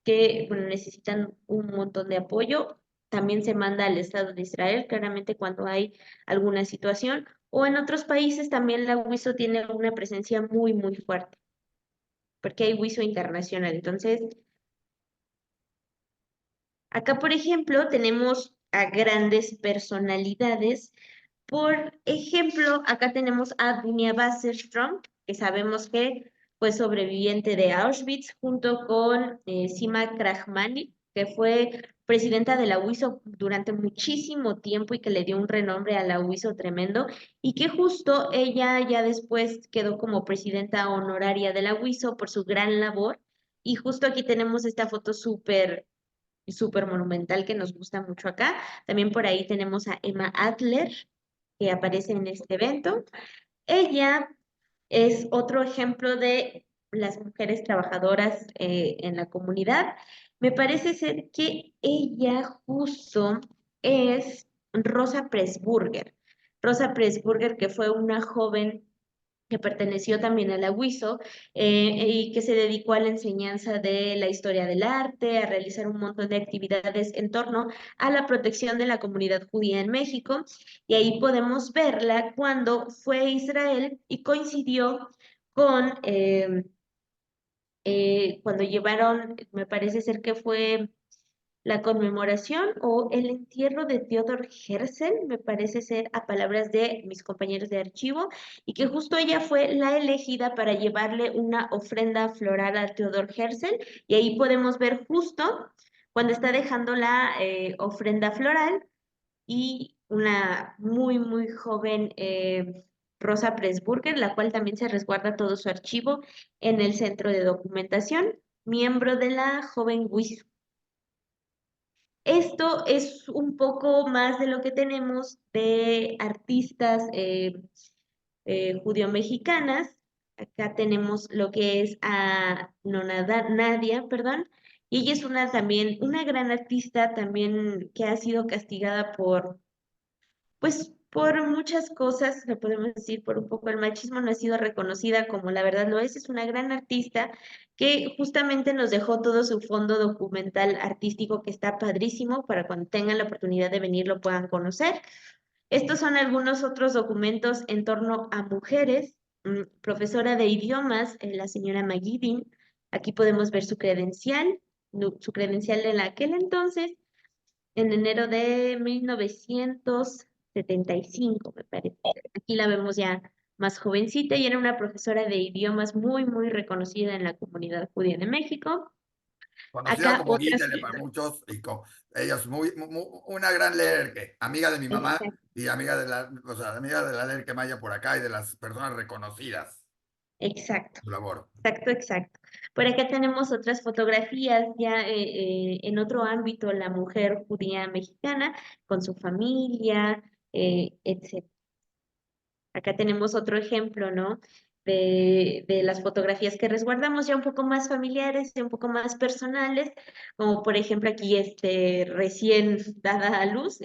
que bueno, necesitan un montón de apoyo. También se manda al Estado de Israel, claramente cuando hay alguna situación, o en otros países también la WISO tiene una presencia muy fuerte, porque hay WISO internacional. Entonces, acá, por ejemplo, tenemos a grandes personalidades. Por ejemplo, acá tenemos a Dunia Wasserstrom, que sabemos que fue sobreviviente de Auschwitz, junto con Sima Krahmani, que fue presidenta de la UISO durante muchísimo tiempo y que le dio un renombre a la UISO tremendo, y que justo ella ya después quedó como presidenta honoraria de la UISO por su gran labor. Y justo aquí tenemos esta foto súper monumental que nos gusta mucho acá. También por ahí tenemos a Emma Adler, que aparece en este evento. Ella es otro ejemplo de las mujeres trabajadoras en la comunidad. Me parece ser que ella justo es Rosa Pressburger. Rosa Pressburger, que fue una joven que perteneció también a la WISO y que se dedicó a la enseñanza de la historia del arte, a realizar un montón de actividades en torno a la protección de la comunidad judía en México. Y ahí podemos verla cuando fue a Israel y coincidió con cuando llevaron, me parece ser que fue la conmemoración o el entierro de Theodor Herzl, me parece ser a palabras de mis compañeros de archivo, y que justo ella fue la elegida para llevarle una ofrenda floral a Theodor Herzl, y ahí podemos ver justo cuando está dejando la ofrenda floral y una muy joven Rosa Pressburger, la cual también se resguarda todo su archivo en el centro de documentación, miembro de la joven WIS. Esto es un poco más de lo que tenemos de artistas judío-mexicanas. Acá tenemos lo que es a Nadia, perdón, y ella es una también, una gran artista también que ha sido castigada por pues por muchas cosas, le podemos decir, por un poco el machismo, no ha sido reconocida como la verdad lo es una gran artista que justamente nos dejó todo su fondo documental artístico que está padrísimo para cuando tengan la oportunidad de venir lo puedan conocer. Estos son algunos otros documentos en torno a mujeres. Profesora de idiomas, la señora Magidin. Aquí podemos ver su credencial, su credencial de aquel entonces en enero de 1975, me parece. Aquí la vemos ya más jovencita y era una profesora de idiomas muy reconocida en la comunidad judía de México. Conocida Acá como otras. Guítele para muchos, ella es una gran Lerke, amiga de mi mamá Exacto, y amiga de o sea, amiga de la Lerke Maya por acá y de las personas reconocidas exacto, su labor. exacto. Por acá tenemos otras fotografías ya en otro ámbito, la mujer judía mexicana con su familia, etc. Acá tenemos otro ejemplo, ¿no? De las fotografías que resguardamos ya un poco más familiares, ya un poco más personales, como por ejemplo aquí recién dada a luz,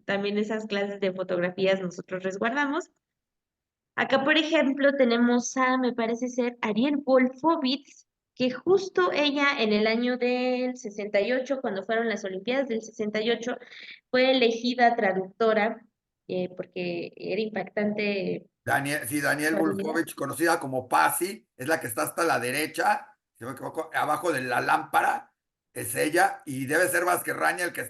también esas clases de fotografías nosotros resguardamos. Acá, por ejemplo, tenemos a, me parece ser, Ariel Wolfowitz, que justo ella en el año del 68, cuando fueron las Olimpiadas del 68, fue elegida traductora, porque era impactante Sí, Daniel su habilidad. Bulfovich, conocida como Pasi, es la que está hasta la derecha, si no me equivoco, abajo de la lámpara, es ella, y debe ser Vázquez Raña el que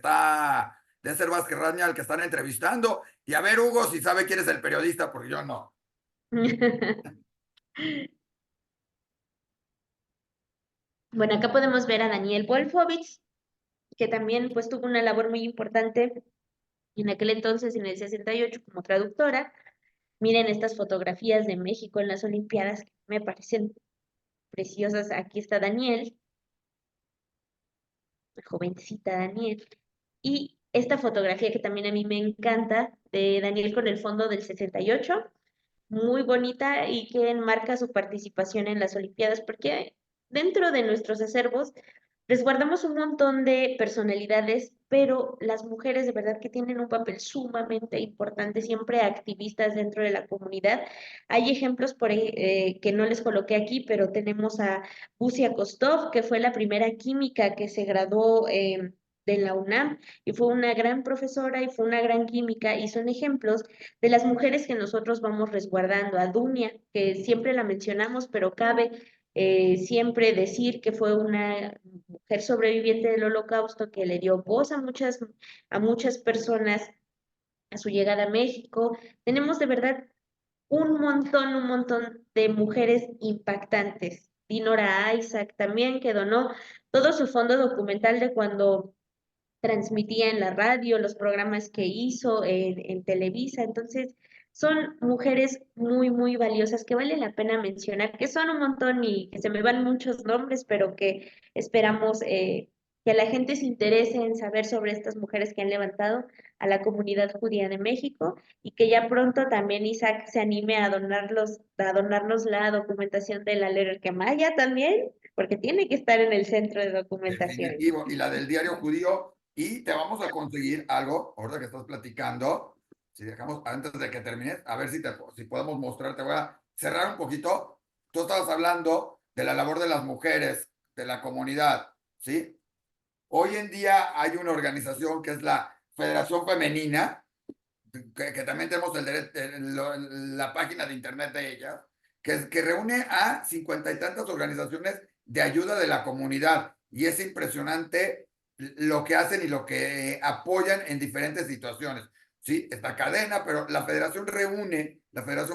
están entrevistando. Y a ver, Hugo, si sabe quién es el periodista, porque yo no. Bueno, acá podemos ver a Daniel Wolfowitz, que también pues tuvo una labor muy importante en aquel entonces, en el 68, como traductora. Miren estas fotografías de México en las Olimpiadas, que me parecen preciosas. Aquí está Daniel, la jovencita Daniel. Y esta fotografía que también a mí me encanta, de Daniel con el fondo del 68, muy bonita y que enmarca su participación en las Olimpiadas, porque dentro de nuestros acervos resguardamos un montón de personalidades, pero las mujeres de verdad que tienen un papel sumamente importante, siempre activistas dentro de la comunidad. Hay ejemplos que no les coloqué aquí, pero tenemos a Busia Kostov, que fue la primera química que se graduó de la UNAM y fue una gran profesora y fue una gran química y son ejemplos de las mujeres que nosotros vamos resguardando. A Dunia, que siempre la mencionamos, pero cabe siempre decir que fue una mujer sobreviviente del Holocausto que le dio voz a muchas personas a su llegada a México. Tenemos de verdad un montón de mujeres impactantes. Dinora Isaac también, que donó todo su fondo documental de cuando transmitía en la radio, los programas que hizo en Televisa. Entonces, son mujeres muy, muy valiosas que vale la pena mencionar, que son un montón y que se me van muchos nombres, pero que esperamos que la gente se interese en saber sobre estas mujeres que han levantado a la comunidad judía de México y que ya pronto también Isaac se anime a donarnos la documentación de la Lerer Maya también, porque tiene que estar en el centro de documentación. Definitivo. Y la del diario judío. Y te vamos a conseguir algo, ahorita que estás platicando. Si dejamos, antes de que termines, a ver si podemos mostrar. Te voy a cerrar un poquito. Tú estabas hablando de la labor de las mujeres, de la comunidad, ¿sí? Hoy en día hay una organización que es la Federación Femenina, que también tenemos la página de internet de ella, que reúne a 50 y tantas organizaciones de ayuda de la comunidad. Y es impresionante lo que hacen y lo que apoyan en diferentes situaciones. Sí, esta cadena, pero la Federación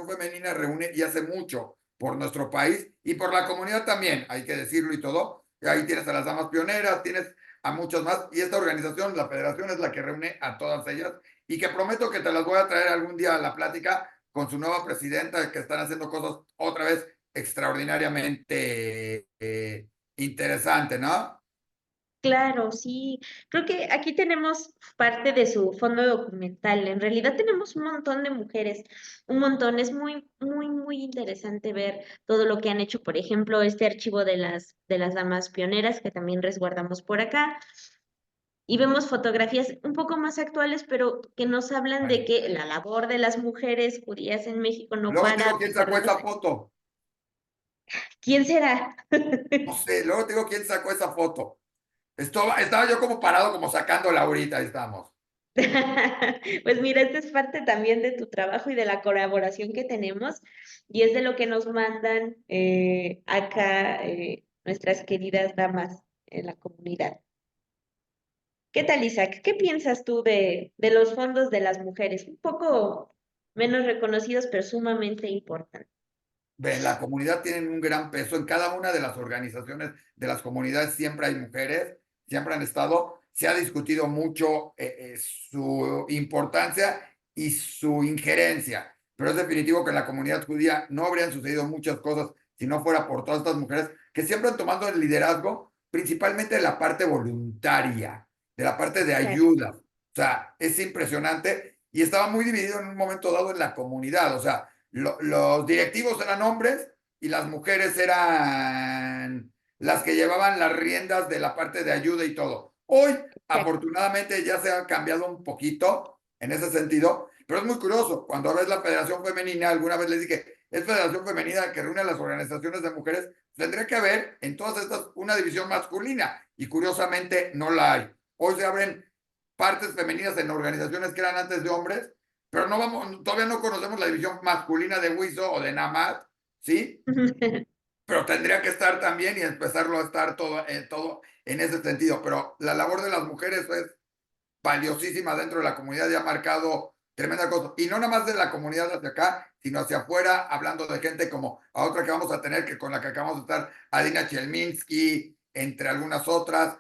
Femenina reúne y hace mucho por nuestro país y por la comunidad también, hay que decirlo y todo. Y ahí tienes a las damas pioneras, tienes a muchas más, y esta organización, la federación, es la que reúne a todas ellas y que prometo que te las voy a traer algún día a la plática con su nueva presidenta, que están haciendo cosas otra vez extraordinariamente interesantes, ¿no? Claro, sí. Creo que aquí tenemos parte de su fondo documental. En realidad tenemos un montón de mujeres, un montón. Es muy, muy, muy interesante ver todo lo que han hecho. Por ejemplo, este archivo de las damas pioneras que también resguardamos por acá. Y vemos fotografías un poco más actuales, pero que nos hablan de Vale. que la labor de las mujeres judías en México no Luego te para digo a quién pesar sacó de los esa años. foto. ¿Quién será? No sé, luego te digo quién sacó esa foto. Estaba yo como parado, como sacándola ahorita, ahí estamos. Pues mira, esta es parte también de tu trabajo y de la colaboración que tenemos, y es de lo que nos mandan acá nuestras queridas damas en la comunidad. ¿Qué tal, Isaac? ¿Qué piensas tú de los fondos de las mujeres? Un poco menos reconocidos, pero sumamente importantes. Ven, la comunidad tiene un gran peso. En cada una de las organizaciones de las comunidades siempre hay mujeres, siempre han estado. Se ha discutido mucho su importancia y su injerencia, pero es definitivo que en la comunidad judía no habrían sucedido muchas cosas si no fuera por todas estas mujeres que siempre han tomado el liderazgo, principalmente de la parte voluntaria, de la parte de Claro. ayuda. O sea, es impresionante y estaba muy dividido en un momento dado en la comunidad. O sea, los directivos eran hombres y las mujeres eran las que llevaban las riendas de la parte de ayuda y todo. Hoy, Exacto. afortunadamente, ya se ha cambiado un poquito en ese sentido, pero es muy curioso. Cuando ves la Federación Femenina, alguna vez les dije, es Federación Femenina que reúne a las organizaciones de mujeres, tendría que haber en todas estas una división masculina y curiosamente no la hay. Hoy se abren partes femeninas en organizaciones que eran antes de hombres, pero no vamos, todavía no conocemos la división masculina de WISO o de NAMAT, ¿sí? Pero tendría que estar también y empezarlo a estar todo en ese sentido. Pero la labor de las mujeres es valiosísima dentro de la comunidad y ha marcado tremenda cosa. Y no nada más de la comunidad hacia acá, sino hacia afuera, hablando de gente como a otra que vamos a tener, que con la que acabamos de estar, Adina Chelminsky, entre algunas otras,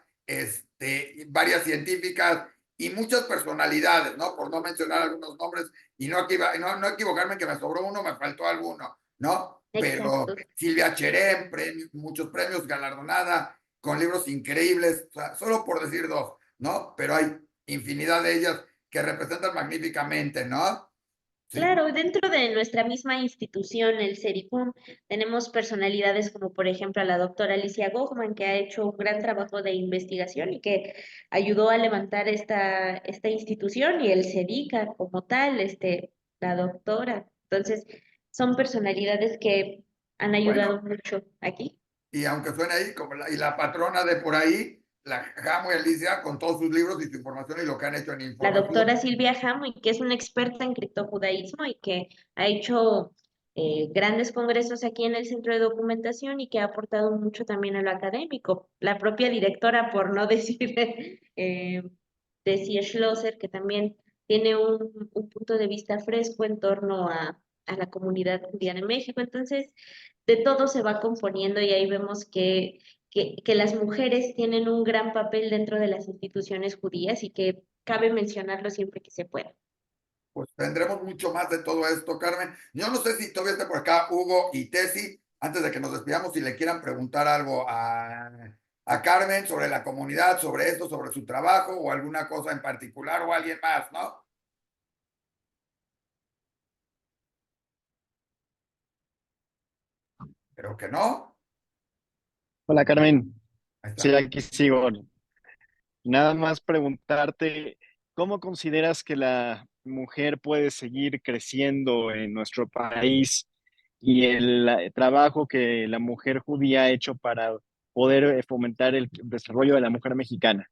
varias científicas y muchas personalidades, ¿no? Por no mencionar algunos nombres y no equivocarme que me sobró uno, me faltó alguno, ¿no? Pero Exacto. Silvia Cherem, muchos premios, galardonada, con libros increíbles, o sea, solo por decir dos, ¿no? Pero hay infinidad de ellas que representan magníficamente, ¿no? Sí. Claro, dentro de nuestra misma institución, el CERICUM, tenemos personalidades como por ejemplo a la doctora Alicia Gochman, que ha hecho un gran trabajo de investigación y que ayudó a levantar esta institución, y el CERICA como tal, la doctora. Entonces, son personalidades que han ayudado Bueno, mucho aquí. y aunque suene ahí, como la patrona de por ahí, la Jamo y Alicia, con todos sus libros y su información y lo que han hecho en La información. doctora Silvia Hamoy, que es una experta en criptojudaísmo y que ha hecho grandes congresos aquí en el Centro de Documentación y que ha aportado mucho también a lo académico. La propia directora, por no decir, Tessie Schlosser, que también tiene un punto de vista fresco en torno a la comunidad judía de México. Entonces, de todo se va componiendo y ahí vemos que que las mujeres tienen un gran papel dentro de las instituciones judías y que cabe mencionarlo siempre que se pueda. Pues tendremos mucho más de todo esto, Carmen. Yo no sé si todavía está por acá Hugo y Tessy, antes de que nos despidamos, si le quieran preguntar algo a Carmen sobre la comunidad, sobre esto, sobre su trabajo o alguna cosa en particular o alguien más, ¿no? Creo que no. Hola Carmen, Ahí sí, está. aquí sigo. Nada más preguntarte, ¿cómo consideras que la mujer puede seguir creciendo en nuestro país y el trabajo que la mujer judía ha hecho para poder fomentar el desarrollo de la mujer mexicana?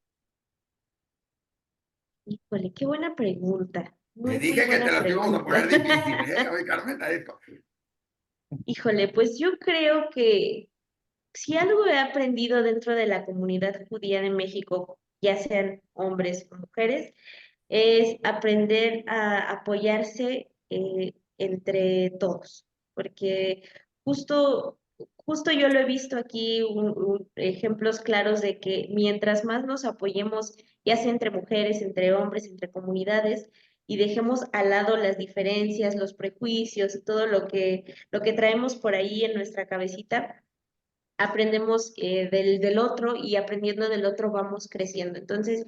Híjole, qué buena pregunta. Te Muy, muy dije que te buena las íbamos a pregunta. poner difícil, ¿eh? Oye, Carmen, ahí Híjole, pues yo creo que si algo he aprendido dentro de la comunidad judía de México, ya sean hombres o mujeres, es aprender a apoyarse entre todos, porque justo, justo yo lo he visto aquí, ejemplos claros de que mientras más nos apoyemos, ya sea entre mujeres, entre hombres, entre comunidades, y dejemos al lado las diferencias, los prejuicios y todo lo que traemos por ahí en nuestra cabecita, aprendemos del otro y aprendiendo del otro vamos creciendo. Entonces,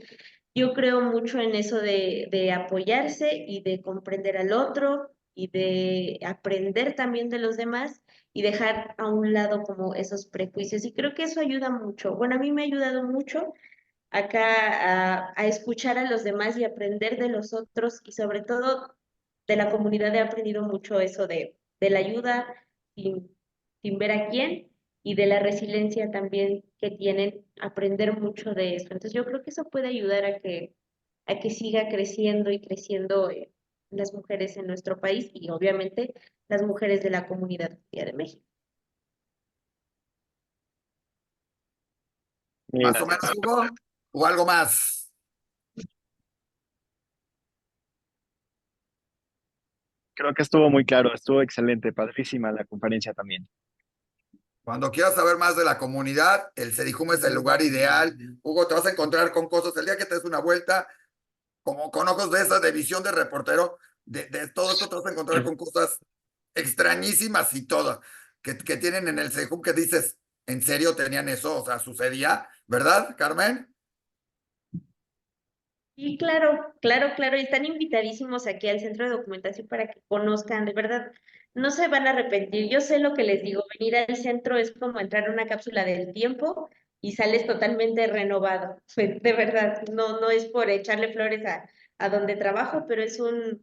yo creo mucho en eso de apoyarse y de comprender al otro y de aprender también de los demás y dejar a un lado como esos prejuicios. Y creo que eso ayuda mucho. Bueno, a mí me ha ayudado mucho acá a escuchar a los demás y aprender de los otros y sobre todo de la comunidad he aprendido mucho eso de la ayuda sin, sin ver a quién y de la resiliencia también que tienen, aprender mucho de eso. Entonces yo creo que eso puede ayudar a que siga creciendo y creciendo las mujeres en nuestro país y obviamente las mujeres de la comunidad judía de México. más o Gracias. menos, Hugo, o algo más. Creo que estuvo muy claro, estuvo excelente, padrísima la conferencia también. Cuando quieras saber más de la comunidad, el Cerijum es el lugar ideal. Hugo, te vas a encontrar con cosas. El día que te des una vuelta, como con ojos de esa, de visión de reportero, de todo esto te vas a encontrar con cosas extrañísimas y todas que tienen en el Cerijum que dices, ¿en serio tenían eso? O sea, sucedía, ¿verdad, Carmen? Sí, claro, claro, claro. Y están invitadísimos aquí al centro de documentación para que conozcan, de verdad, no se van a arrepentir. Yo sé lo que les digo, venir al centro es como entrar a una cápsula del tiempo y sales totalmente renovado. De verdad, no, no es por echarle flores a donde trabajo, pero es un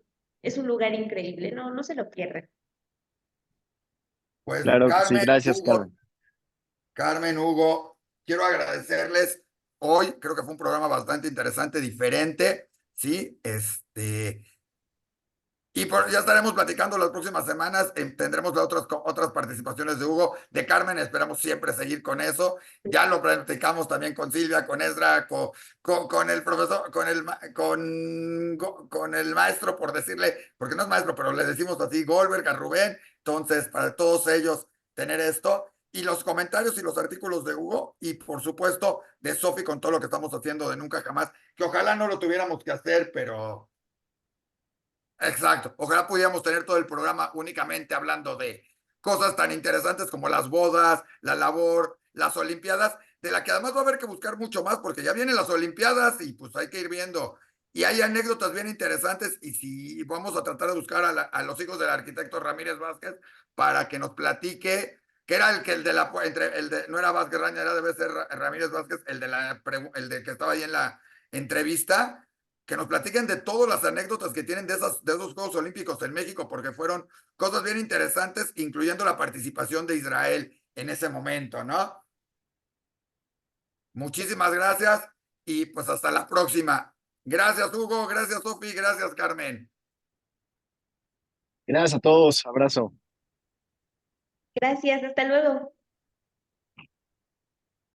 lugar increíble, no, no se lo pierdan. Pues Claro que sí, gracias, Carmen. Carmen, Hugo, quiero agradecerles. Hoy creo que fue un programa bastante interesante, diferente, ¿sí? Y ya estaremos platicando las próximas semanas. Tendremos otras participaciones de Hugo, de Carmen. Esperamos siempre seguir con eso. Ya lo platicamos también con Silvia, con Ezra, con el profesor, con el maestro, por decirle, porque no es maestro, pero le decimos así, Goldberg, a Rubén. Entonces, para todos ellos, tener esto. Y los comentarios y los artículos de Hugo, y por supuesto de Sofi con todo lo que estamos haciendo de Nunca Jamás, que ojalá no lo tuviéramos que hacer, pero exacto. Ojalá pudiéramos tener todo el programa únicamente hablando de cosas tan interesantes como las bodas, la labor, las Olimpiadas, de la que además va a haber que buscar mucho más porque ya vienen las Olimpiadas y pues hay que ir viendo. Y hay anécdotas bien interesantes y si vamos a tratar de buscar a los hijos del arquitecto Ramírez Vázquez para que nos platique, que era el de la, no era Vázquez Raña, era debe ser Ramírez Vázquez, el de que estaba ahí en la entrevista que nos platiquen de todas las anécdotas que tienen de esos Juegos Olímpicos en México, porque fueron cosas bien interesantes, incluyendo la participación de Israel en ese momento, ¿no? Muchísimas gracias y pues hasta la próxima. Gracias, Hugo, gracias, Sofi, gracias, Carmen. Gracias a todos, abrazo. Gracias, hasta luego.